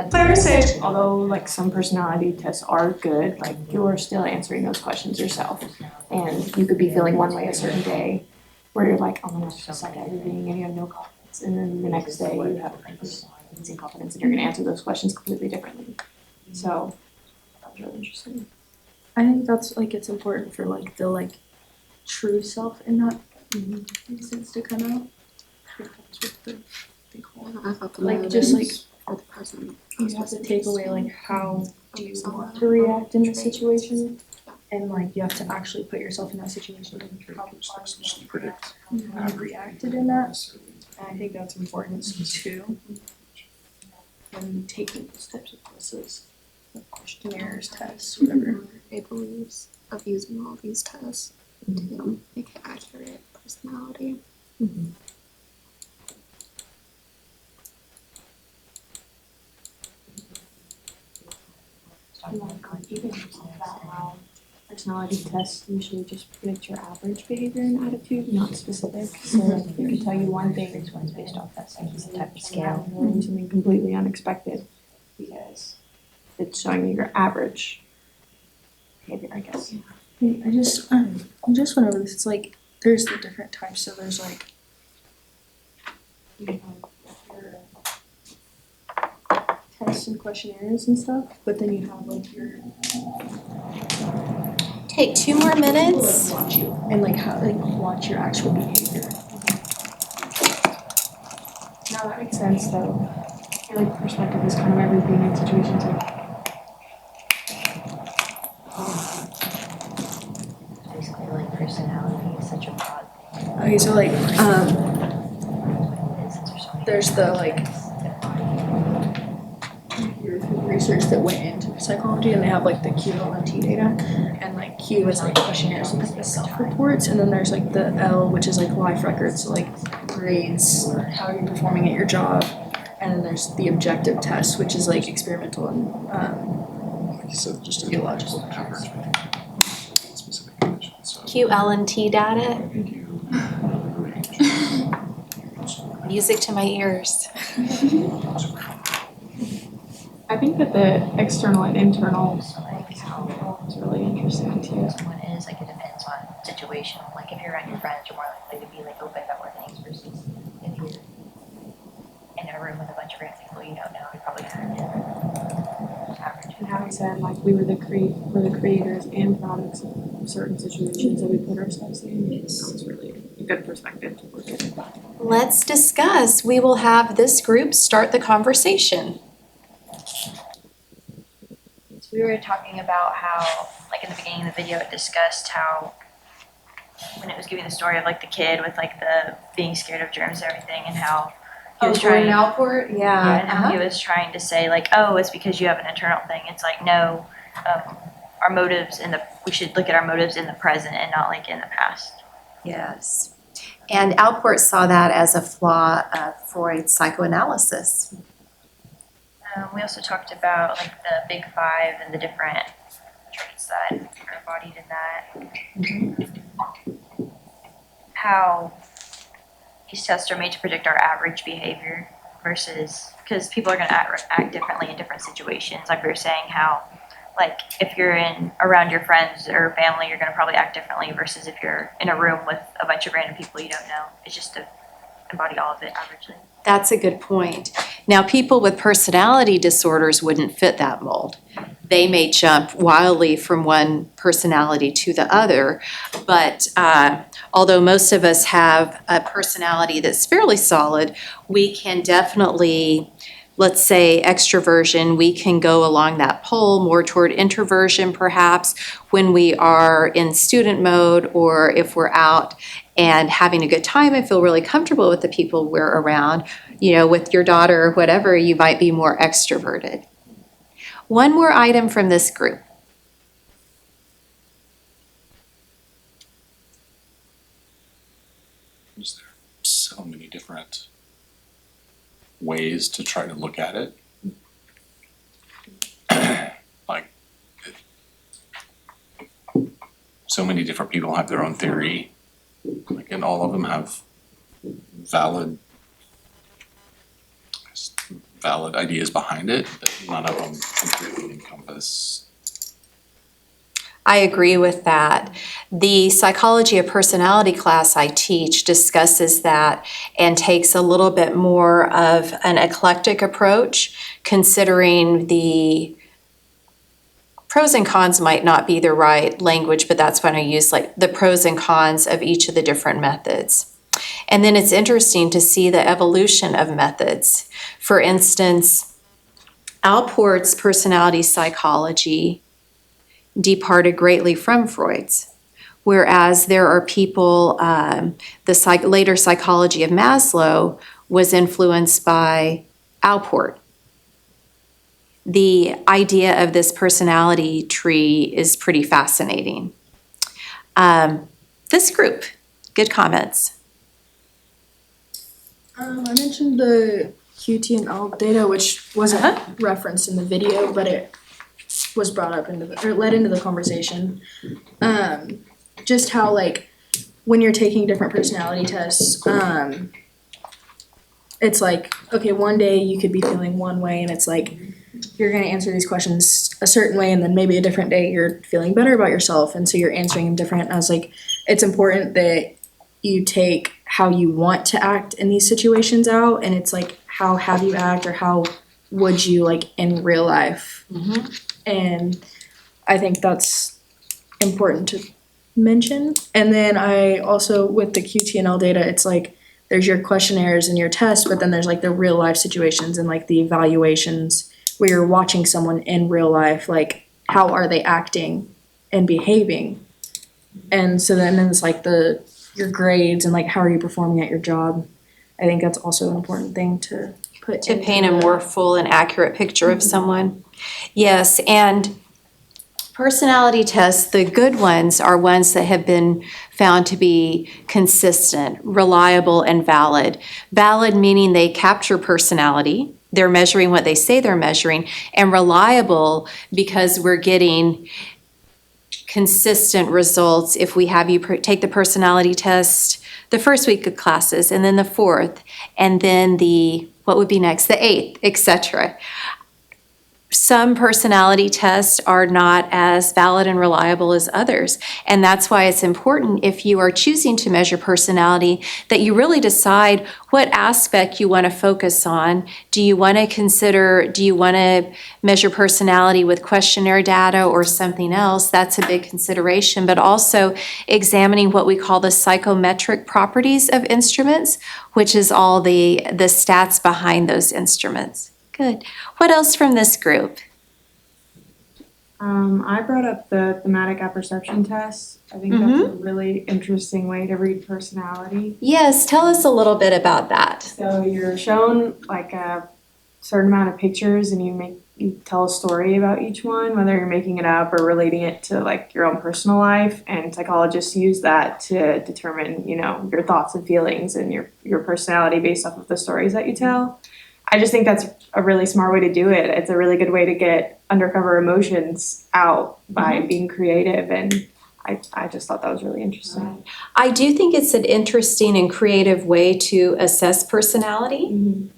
Claire Sage, although like some personality tests are good, like you're still answering those questions yourself. And you could be feeling one way a certain day where you're like, oh my gosh, just like everything and you have no confidence. And then the next day you have amazing confidence and you're gonna answer those questions completely differently. So that was really interesting. I think that's like it's important for like the like true self in that sense to come out. That's what they call it. Like just like for the present. You have to take away like how do you want to react in the situation, and like you have to actually put yourself in that situation and Predict. you have reacted in that. And I think that's important too. And taking those types of courses, like questionnaires, tests, whatever. They believes of using all these tests to make an accurate personality. Even about how personality tests usually just predict your average behavior and attitude, not specific. So like it could tell you one thing, This one's based off that same type of scale. and something completely unexpected because it's showing you your average behavior, I guess. I just went over this. It's like there's the different types. So there's like you have your tests and questionnaires and stuff, but then you have like your Take 2 more minutes. watch you and like how like watch your actual behavior. Now that makes sense though. I feel like perspective is kind of everything in situations like Basically, like personality is such a broad thing. Okay, so like Since there's so many there's the like your research that went into psychology, and they have like the QLNT data, and like Q is like questionnaires and like self-reports, and then there's like the L, which is like life records, so like grades, how you're performing at your job, and then there's the objective test, which is like experimental and So just a theological. average. Specific conditions. So QLNT data, music to my ears. I think that the external and internal So like how is really interesting too. someone is, like it depends on situation. Like if you're around your friends, you're more likely to be like open about more things versus if you're in a room with a bunch of random people you don't know, you're probably kind of average. And having said, like, we're the creators and products of certain situations that we put ourselves in. It's really a good perspective to look at it. Let's discuss. We will have this group start the conversation. we were talking about how, like in the beginning of the video, it discussed how when it was giving the story of like the kid with like the being scared of germs and everything, and how he was trying. Alport? Yeah, and how he was trying to say like, oh, it's because you have an internal thing. It's like, no, our motives we should look at our motives in the present and not like in the past. Yes. And Alport saw that as a flaw of Freud's psychoanalysis. We also talked about like the big five and the different traits that are embodied in that. How these tests are made to predict our average behavior versus, because people are going to act differently in different situations. Like we were saying, how like if you're around your friends or family, you're going to probably act differently versus if you're in a room with a bunch of random people you don't know. It's just to embody all of it averagely. That's a good point. Now, people with personality disorders wouldn't fit that mold. They may jump wildly from one personality to the other, but although most of us have a personality that's fairly solid, we can definitely, let's say extroversion, we can go along that pole more toward introversion perhaps when we are in student mode, or if we're out and having a good time and feel really comfortable with the people we're around. You know, with your daughter or whatever, you might be more extroverted. One more item from this group. Is there so many different ways to try to look at it? Like, so many different people have their own theory, like, and all of them have valid ideas behind it, but none of them completely encompass. I agree with that. The psychology of personality class I teach discusses that and takes a little bit more of an eclectic approach, considering the pros and cons might not be the right language, but that's when I use like the pros and cons of each of the different methods. And then it's interesting to see the evolution of methods. For instance, Alport's personality psychology departed greatly from Freud's, whereas there are people, the later psychology of Maslow was influenced by Alport. The idea of this personality tree is pretty fascinating. This group, good comments. I mentioned the QT&L data, which wasn't referenced in the video, but it was brought up led into the conversation. Just how like when you're taking different personality tests, it's like, okay, one day you could be feeling one way and it's like you're gonna answer these questions a certain way, and then maybe a different day you're feeling better about yourself, and so you're answering them different. And I was like, it's important that you take how you want to act in these situations out, and it's like, how have you act, or how would you like in real life? And I think that's important to mention. And then I also, with the QT&L data, it's like there's your questionnaires and your tests, but then there's like the real life situations and like the evaluations where you're watching someone in real life, like how are they acting and behaving. And so then it's like your grades and like how are you performing at your job. I think that's also an important thing to put to paint a more full and accurate picture of someone. Yes, and personality tests, the good ones are ones that have been found to be consistent, reliable, and valid. Valid meaning they capture personality, they're measuring what they say they're measuring, and reliable because we're getting consistent results if we have you take the personality test the first week of classes, and then the fourth, and then what would be next, the 8th, etc. Some personality tests are not as valid and reliable as others, and that's why it's important if you are choosing to measure personality that you really decide what aspect you want to focus on. Do you want to measure personality with questionnaire data or something else? That's a big consideration, but also examining what we call the psychometric properties of instruments, which is all the stats behind those instruments. Good. What else from this group? I brought up the thematic apperception test. I think that's a really interesting way to read personality. Yes, tell us a little bit about that. So you're shown like a certain amount of pictures and you tell a story about each one, whether you're making it up or relating it to like your own personal life, and psychologists use that to determine, your thoughts and feelings and your personality based off of the stories that you tell. I just think that's a really smart way to do it. It's a really good way to get undercover emotions out by being creative, and I just thought that was really interesting. I do think it's an interesting and creative way to assess personality.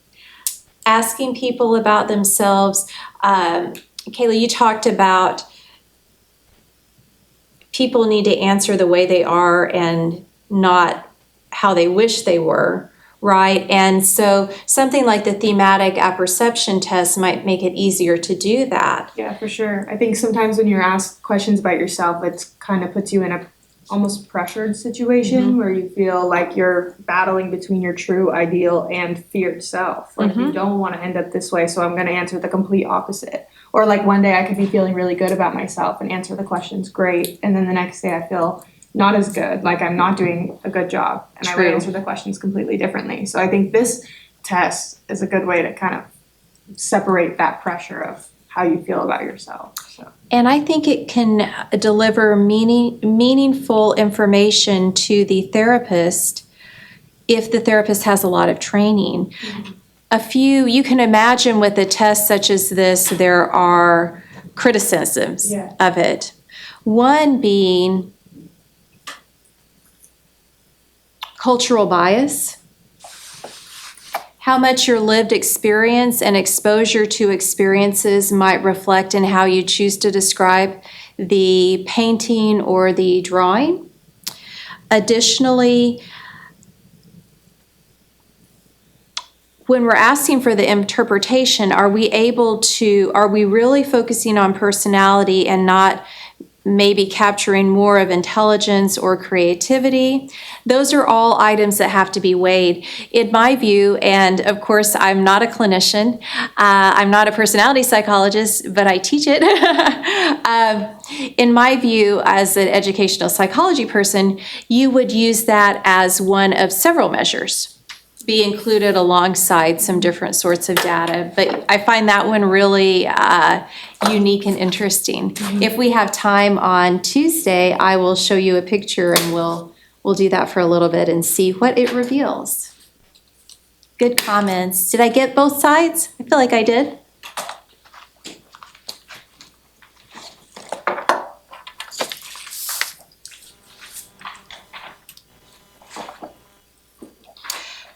Asking people about themselves. Kayla, you talked about people need to answer the way they are and not how they wish they were, right? And so something like the thematic apperception test might make it easier to do that. Yeah, for sure. I think sometimes when you're asked questions about yourself, it kind of puts you in a almost pressured situation where you feel like you're battling between your true ideal and feared self. Like you don't want to end up this way, so I'm going to answer the complete opposite. Or like one day I could be feeling really good about myself and answer the questions great, and then the next day I feel not as good, like I'm not doing a good job, and I would answer the questions completely differently. So I think this test is a good way to kind of separate that pressure of how you feel about yourself. So. And I think it can deliver meaningful information to the therapist if the therapist has a lot of training. You can imagine with a test such as this, there are criticisms of it. One being cultural bias. How much your lived experience and exposure to experiences might reflect in how you choose to describe the painting or the drawing. Additionally, when we're asking for the interpretation, are we really focusing on personality and not maybe capturing more of intelligence or creativity? Those are all items that have to be weighed. In my view, and of course, I'm not a clinician, I'm not a personality psychologist, but I teach it. In my view, as an educational psychology person, you would use that as one of several measures, be included alongside some different sorts of data. But I find that one really unique and interesting. If we have time on Tuesday, I will show you a picture and we'll do that for a little bit and see what it reveals. Good comments. Did I get both sides? I feel like I did.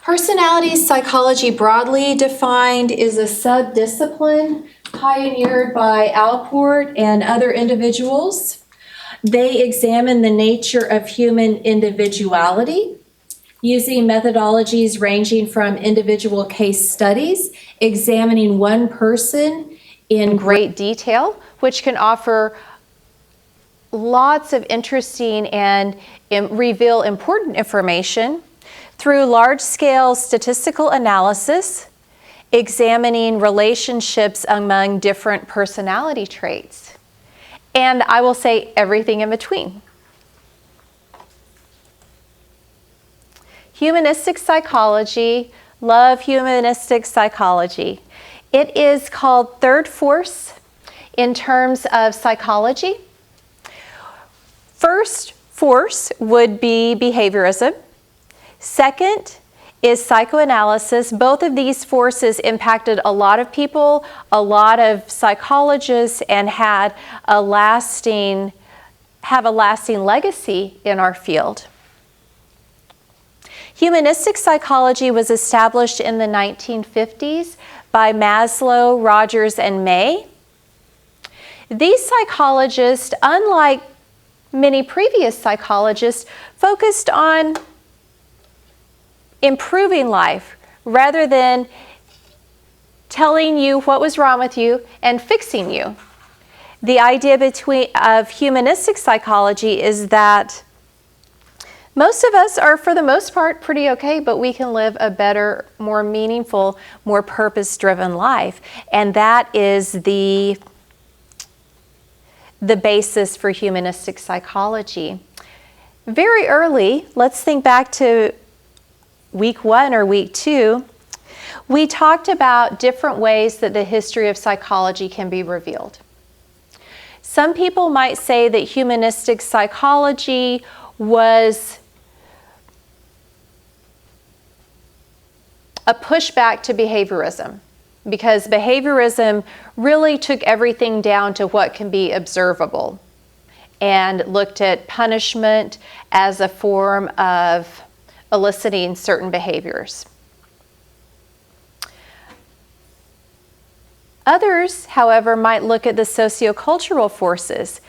Personality psychology, broadly defined, is a subdiscipline pioneered by Alport and other individuals. They examine the nature of human individuality using methodologies ranging from individual case studies, examining one person in great detail, which can offer lots of interesting and reveal important information, through large-scale statistical analysis, examining relationships among different personality traits. And I will say everything in between. Humanistic psychology, love humanistic psychology. It is called third force in terms of psychology. First force would be behaviorism. Second is psychoanalysis. Both of these forces impacted a lot of people, a lot of psychologists, and have a lasting legacy in our field. Humanistic psychology was established in the 1950s by Maslow, Rogers, and May. These psychologists, unlike many previous psychologists, focused on improving life rather than telling you what was wrong with you and fixing you. The idea of humanistic psychology is that most of us are, for the most part, pretty okay, but we can live a better, more meaningful, more purpose-driven life. And that is the the basis for humanistic psychology. Very early, let's think back to week 1 or week 2, we talked about different ways that the history of psychology can be revealed. Some people might say that humanistic psychology was a pushback to behaviorism, because behaviorism really took everything down to what can be observable and looked at punishment as a form of eliciting certain behaviors. Others, however, might look at the sociocultural forces.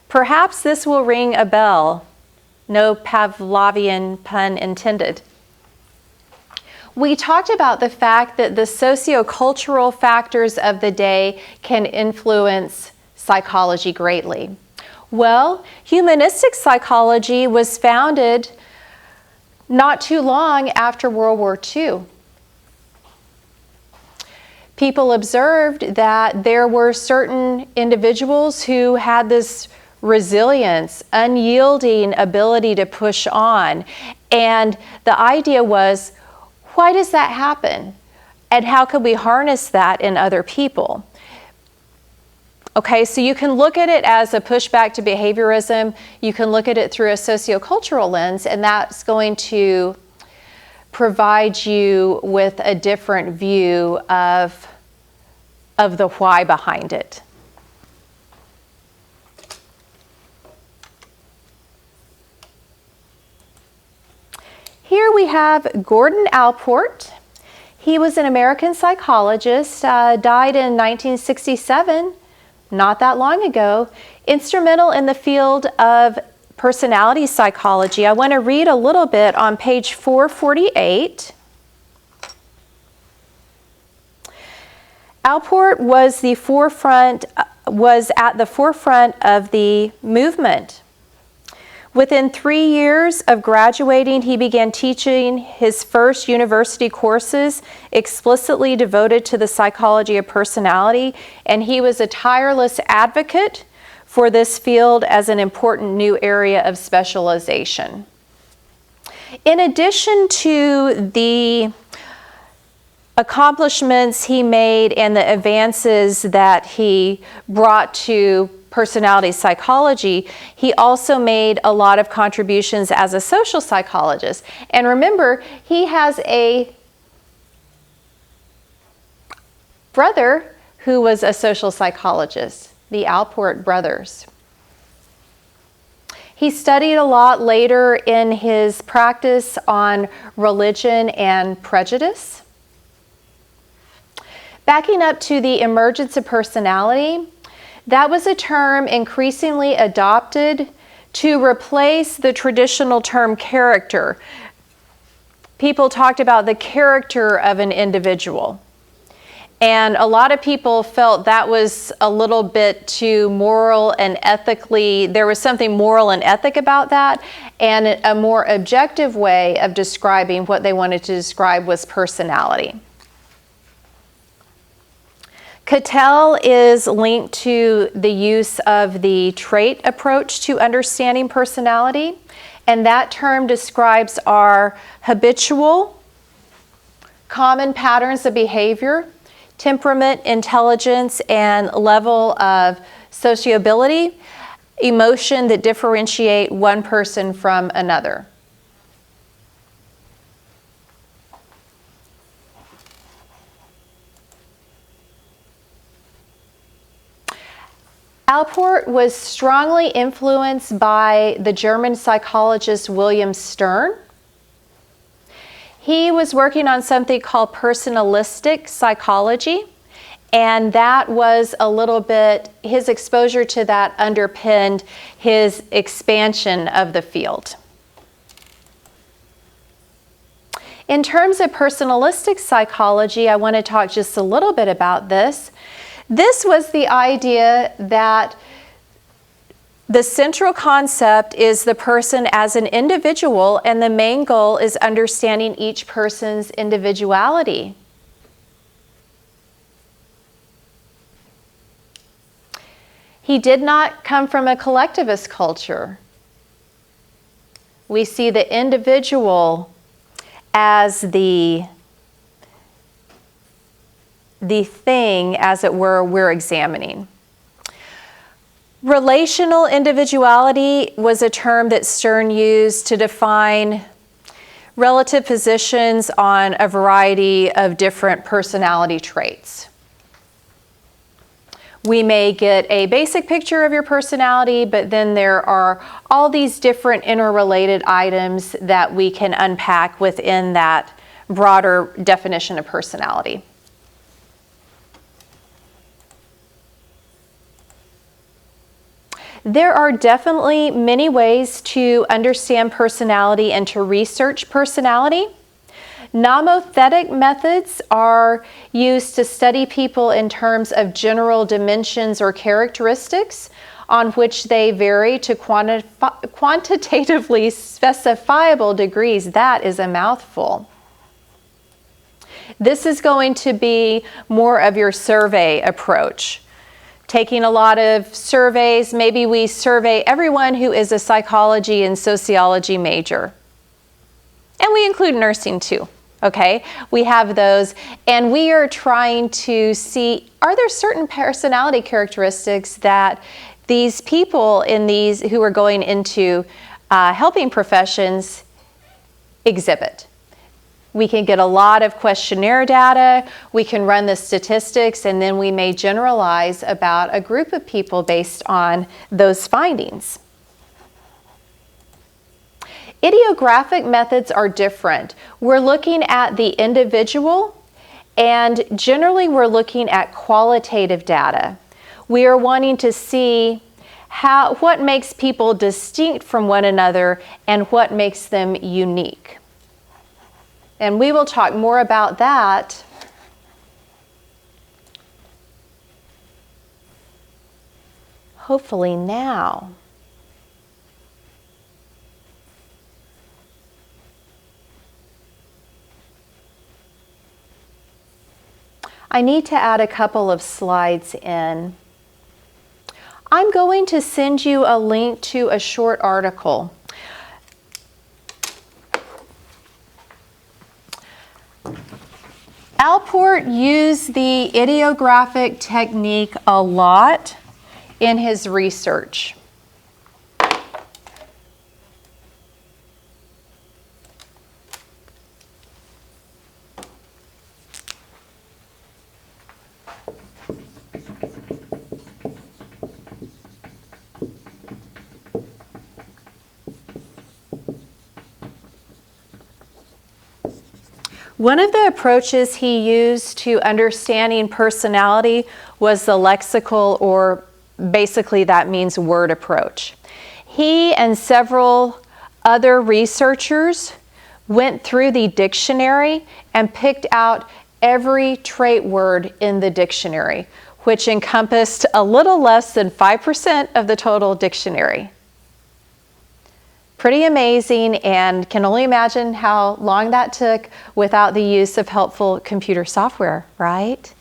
Perhaps this will ring a bell. No Pavlovian pun intended. We talked about the fact that the sociocultural factors of the day can influence psychology greatly. Well, humanistic psychology was founded not too long after World War II. People observed that there were certain individuals who had this resilience, unyielding ability to push on. And the idea was, why does that happen? And how could we harness that in other people? Okay, so you can look at it as a pushback to behaviorism. You can look at it through a sociocultural lens, and that's going to provide you with a different view of the why behind it. Here we have Gordon Allport. He was an American psychologist, died in 1967, not that long ago, instrumental in the field of personality psychology. I want to read a little bit on page 448. Allport was at the forefront of the movement. Within 3 years of graduating, he began teaching his first university courses explicitly devoted to the psychology of personality, and he was a tireless advocate for this field as an important new area of specialization. In addition to the accomplishments he made and the advances that he brought to personality psychology, he also made a lot of contributions as a social psychologist. And remember, he has a brother who was a social psychologist, the Allport brothers. He studied a lot later in his practice on religion and prejudice. Backing up to the emergence of personality, that was a term increasingly adopted to replace the traditional term character. People talked about the character of an individual. And a lot of people felt that was a little bit too moral and ethically, there was something moral and ethic about that, and a more objective way of describing what they wanted to describe was personality. Cattell is linked to the use of the trait approach to understanding personality, and that term describes our habitual, common patterns of behavior, temperament, intelligence, and level of sociability, emotion that differentiate one person from another. Allport was strongly influenced by the German psychologist William Stern. He was working on something called personalistic psychology, and that was a little bit, his exposure to that underpinned his expansion of the field. In terms of personalistic psychology, I want to talk just a little bit about this. This was the idea that the central concept is the person as an individual, and the main goal is understanding each person's individuality. He did not come from a collectivist culture. We see the individual as the thing, as it were, we're examining. Relational individuality was a term that Stern used to define relative positions on a variety of different personality traits. We may get a basic picture of your personality, but then there are all these different interrelated items that we can unpack within that broader definition of personality. There are definitely many ways to understand personality and to research personality. Nomothetic methods are used to study people in terms of general dimensions or characteristics on which they vary to quantitatively specifiable degrees. That is a mouthful. This is going to be more of your survey approach. Taking a lot of surveys, maybe we survey everyone who is a psychology and sociology major. And we include nursing too, okay? We have those, and we are trying to see, are there certain personality characteristics that these people who are going into helping professions exhibit? We can get a lot of questionnaire data, we can run the statistics, and then we may generalize about a group of people based on those findings. Idiographic methods are different. We're looking at the individual, and generally we're looking at qualitative data. We are wanting to see what makes people distinct from one another and what makes them unique. And we will talk more about that hopefully now. I need to add a couple of slides in. I'm going to send you a link to a short article. Allport used the idiographic technique a lot in his research. One of the approaches he used to understanding personality was the lexical, or basically that means word approach. He and several other researchers went through the dictionary and picked out every trait word in the dictionary, which encompassed a little less than 5% of the total dictionary. Pretty amazing, and can only imagine how long that took without the use of helpful computer software, right?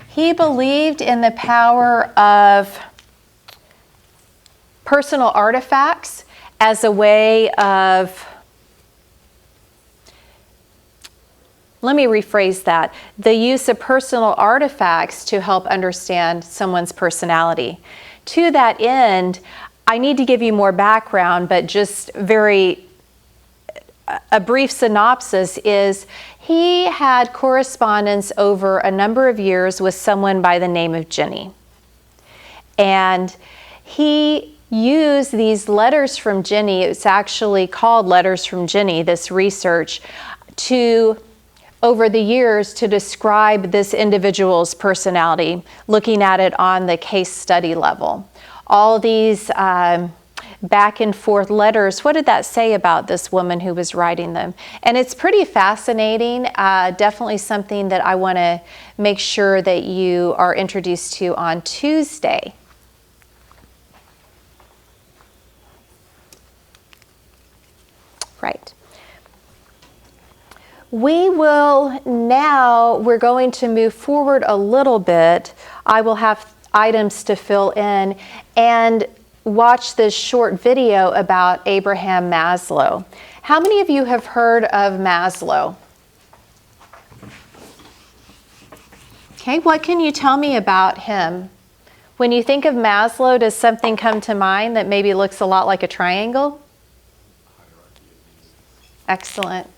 He believed in the power of personal artifacts as a way of, let me rephrase that, the use of personal artifacts to help understand someone's personality. To that end, I need to give you more background, but just a brief synopsis is he had correspondence over a number of years with someone by the name of Jenny. And he used these letters from Jenny, it's actually called Letters from Jenny, this research, over the years to describe this individual's personality, looking at it on the case study level. All these back and forth letters, what did that say about this woman who was writing them? And it's pretty fascinating, definitely something that I want to make sure that you are introduced to on Tuesday. Right. We're going to move forward a little bit. I will have items to fill in and watch this short video about Abraham Maslow. How many of you have heard of Maslow? Okay, what can you tell me about him? When you think of Maslow, does something come to mind that maybe looks a lot like a triangle? Excellent.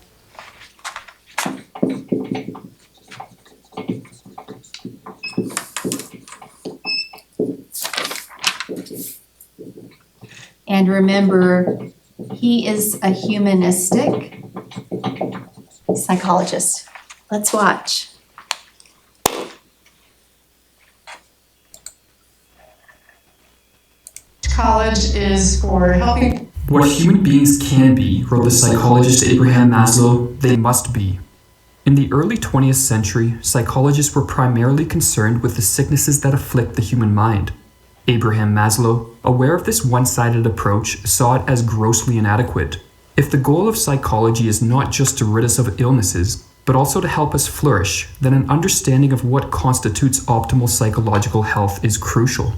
And remember, he is a humanistic psychologist. Let's watch. College is for helping. What human beings can be, wrote the psychologist Abraham Maslow, they must be. In the early 20th century, psychologists were primarily concerned with the sicknesses that afflict the human mind. Abraham Maslow, aware of this one-sided approach, saw it as grossly inadequate. If the goal of psychology is not just to rid us of illnesses, but also to help us flourish, then an understanding of what constitutes optimal psychological health is crucial.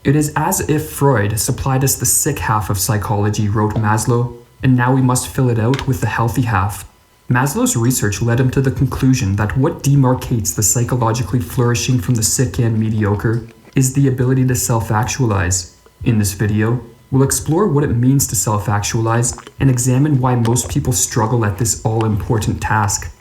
It is as if Freud supplied us the sick half of psychology, wrote Maslow, and now we must fill it out with the healthy half. Maslow's research led him to the conclusion that what demarcates the psychologically flourishing from the sick and mediocre is the ability to self-actualize. In this video, we'll explore what it means to self-actualize and examine why most people struggle at this all-important task.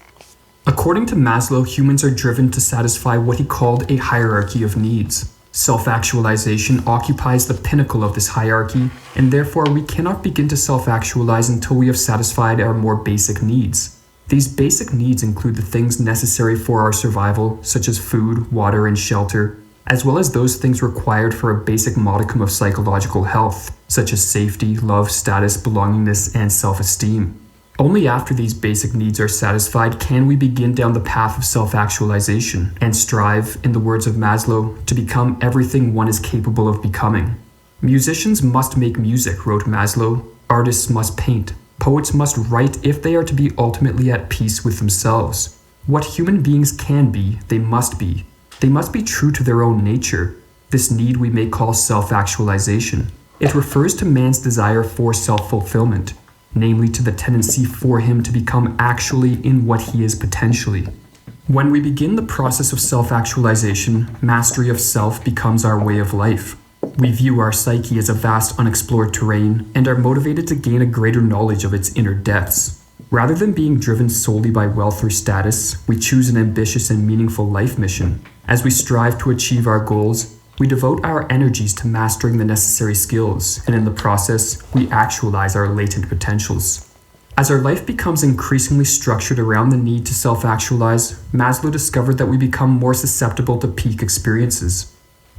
According to Maslow, humans are driven to satisfy what he called a hierarchy of needs. Self-actualization occupies the pinnacle of this hierarchy, and therefore we cannot begin to self-actualize until we have satisfied our more basic needs. These basic needs include the things necessary for our survival, such as food, water, and shelter, as well as those things required for a basic modicum of psychological health, such as safety, love, status, belongingness, and self-esteem. Only after these basic needs are satisfied can we begin down the path of self-actualization and strive, in the words of Maslow, to become everything one is capable of becoming. Musicians must make music, wrote Maslow. Artists must paint. Poets must write if they are to be ultimately at peace with themselves. What human beings can be, they must be. They must be true to their own nature. This need we may call self-actualization. It refers to man's desire for self-fulfillment, namely to the tendency for him to become actually in what he is potentially. When we begin the process of self-actualization, mastery of self becomes our way of life. We view our psyche as a vast unexplored terrain and are motivated to gain a greater knowledge of its inner depths. Rather than being driven solely by wealth or status, we choose an ambitious and meaningful life mission. As we strive to achieve our goals, we devote our energies to mastering the necessary skills, and in the process, we actualize our latent potentials. As our life becomes increasingly structured around the need to self-actualize, Maslow discovered that we become more susceptible to peak experiences.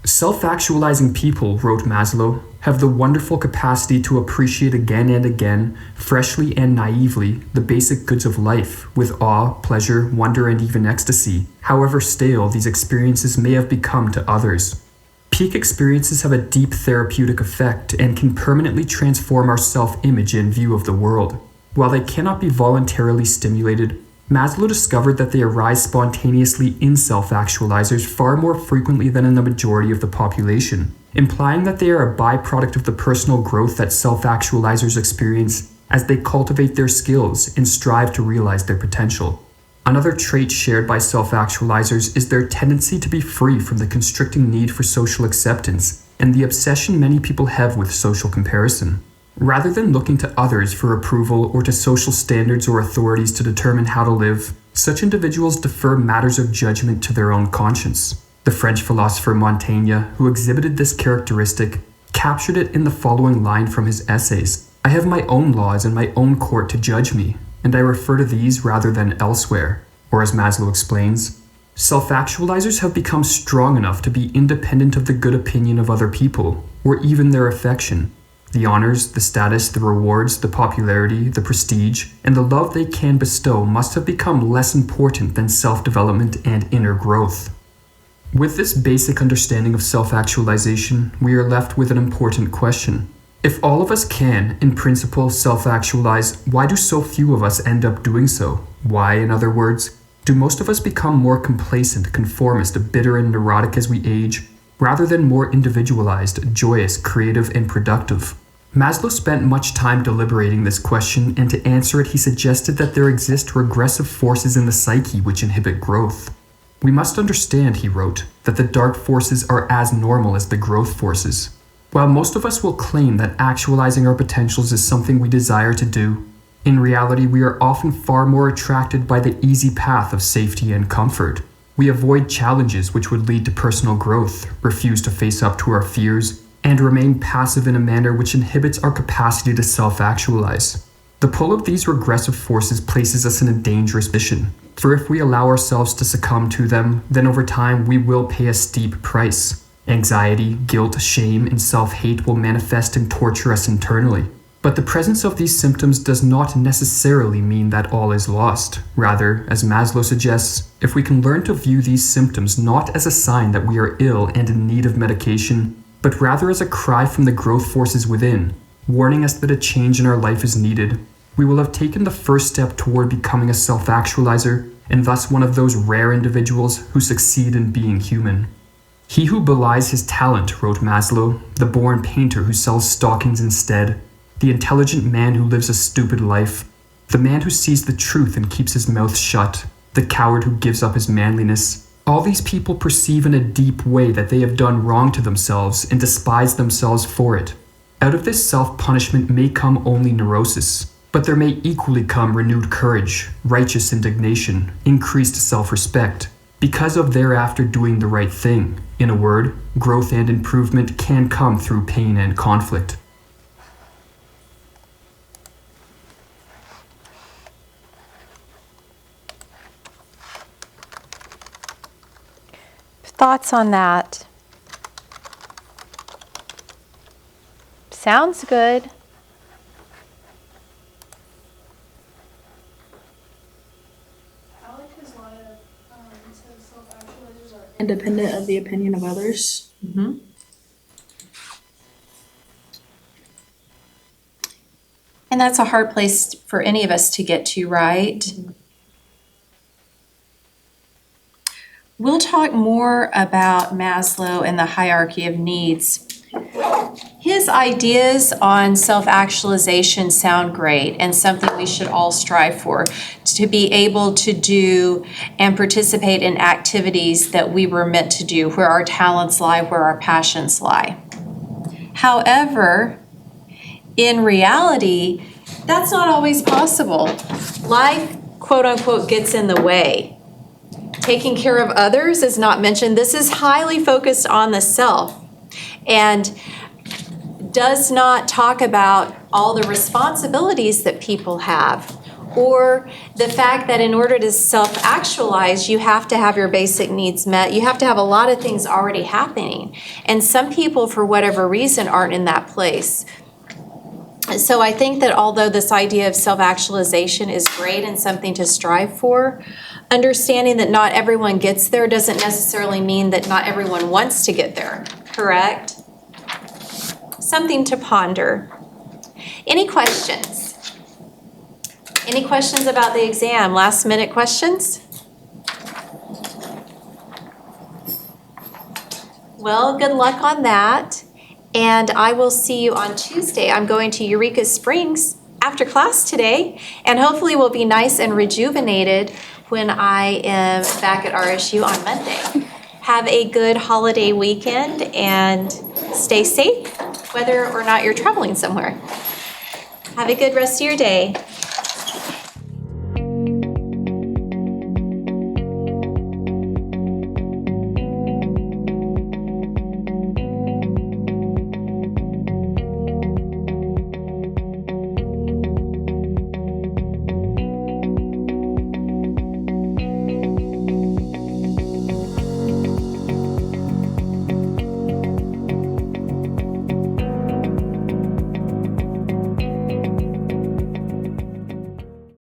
Self-actualizing people, wrote Maslow, have the wonderful capacity to appreciate again and again, freshly and naively, the basic goods of life, with awe, pleasure, wonder, and even ecstasy, however stale these experiences may have become to others. Peak experiences have a deep therapeutic effect and can permanently transform our self-image and view of the world. While they cannot be voluntarily stimulated, Maslow discovered that they arise spontaneously in self-actualizers far more frequently than in the majority of the population, implying that they are a byproduct of the personal growth that self-actualizers experience as they cultivate their skills and strive to realize their potential. Another trait shared by self-actualizers is their tendency to be free from the constricting need for social acceptance and the obsession many people have with social comparison. Rather than looking to others for approval or to social standards or authorities to determine how to live, such individuals defer matters of judgment to their own conscience. The French philosopher Montaigne, who exhibited this characteristic, captured it in the following line from his essays: "I have my own laws and my own court to judge me, and I refer to these rather than elsewhere." Or as Maslow explains, self-actualizers have become strong enough to be independent of the good opinion of other people, or even their affection. The honors, the status, the rewards, the popularity, the prestige, and the love they can bestow must have become less important than self-development and inner growth. With this basic understanding of self-actualization, we are left with an important question. If all of us can, in principle, self-actualize, why do so few of us end up doing so? Why, in other words? Do most of us become more complacent, conformist, bitter, and neurotic as we age, rather than more individualized, joyous, creative, and productive? Maslow spent much time deliberating this question, and to answer it, he suggested that there exist regressive forces in the psyche which inhibit growth. We must understand, he wrote, that the dark forces are as normal as the growth forces. While most of us will claim that actualizing our potentials is something we desire to do, in reality, we are often far more attracted by the easy path of safety and comfort. We avoid challenges which would lead to personal growth, refuse to face up to our fears, and remain passive in a manner which inhibits our capacity to self-actualize. The pull of these regressive forces places us in a dangerous position, for if we allow ourselves to succumb to them, then over time we will pay a steep price. Anxiety, guilt, shame, and self-hate will manifest and torture us internally. But the presence of these symptoms does not necessarily mean that all is lost. Rather, as Maslow suggests, if we can learn to view these symptoms not as a sign that we are ill and in need of medication, but rather as a cry from the growth forces within, warning us that a change in our life is needed, we will have taken the first step toward becoming a self-actualizer, and thus one of those rare individuals who succeed in being human. He who belies his talent, wrote Maslow, the born painter who sells stockings instead, the intelligent man who lives a stupid life, the man who sees the truth and keeps his mouth shut, the coward who gives up his manliness. All these people perceive in a deep way that they have done wrong to themselves and despise themselves for it. Out of this self-punishment may come only neurosis, but there may equally come renewed courage, righteous indignation, increased self-respect, because of thereafter doing the right thing. In a word, growth and improvement can come through pain and conflict. Thoughts on that? Sounds good. I like his line of says self-actualizers are Independent of the opinion of others. And that's a hard place for any of us to get to, right? We'll talk more about Maslow and the hierarchy of needs. His ideas on self-actualization sound great and something we should all strive for, to be able to do and participate in activities that we were meant to do, where our talents lie, where our passions lie. However, in reality, that's not always possible. Life, quote unquote, gets in the way. Taking care of others is not mentioned. This is highly focused on the self and does not talk about all the responsibilities that people have, or the fact that in order to self-actualize, you have to have your basic needs met. You have to have a lot of things already happening. And some people, for whatever reason, aren't in that place. So I think that although this idea of self-actualization is great and something to strive for, understanding that not everyone gets there doesn't necessarily mean that not everyone wants to get there, correct? Something to ponder. Any questions? Any questions about the exam? Last minute questions? Well, good luck on that. And I will see you on Tuesday. I'm going to Eureka Springs after class today, and hopefully we'll be nice and rejuvenated when I am back at RSU on Monday. Have a good holiday weekend and stay safe, whether or not you're traveling somewhere. Have a good rest of your day.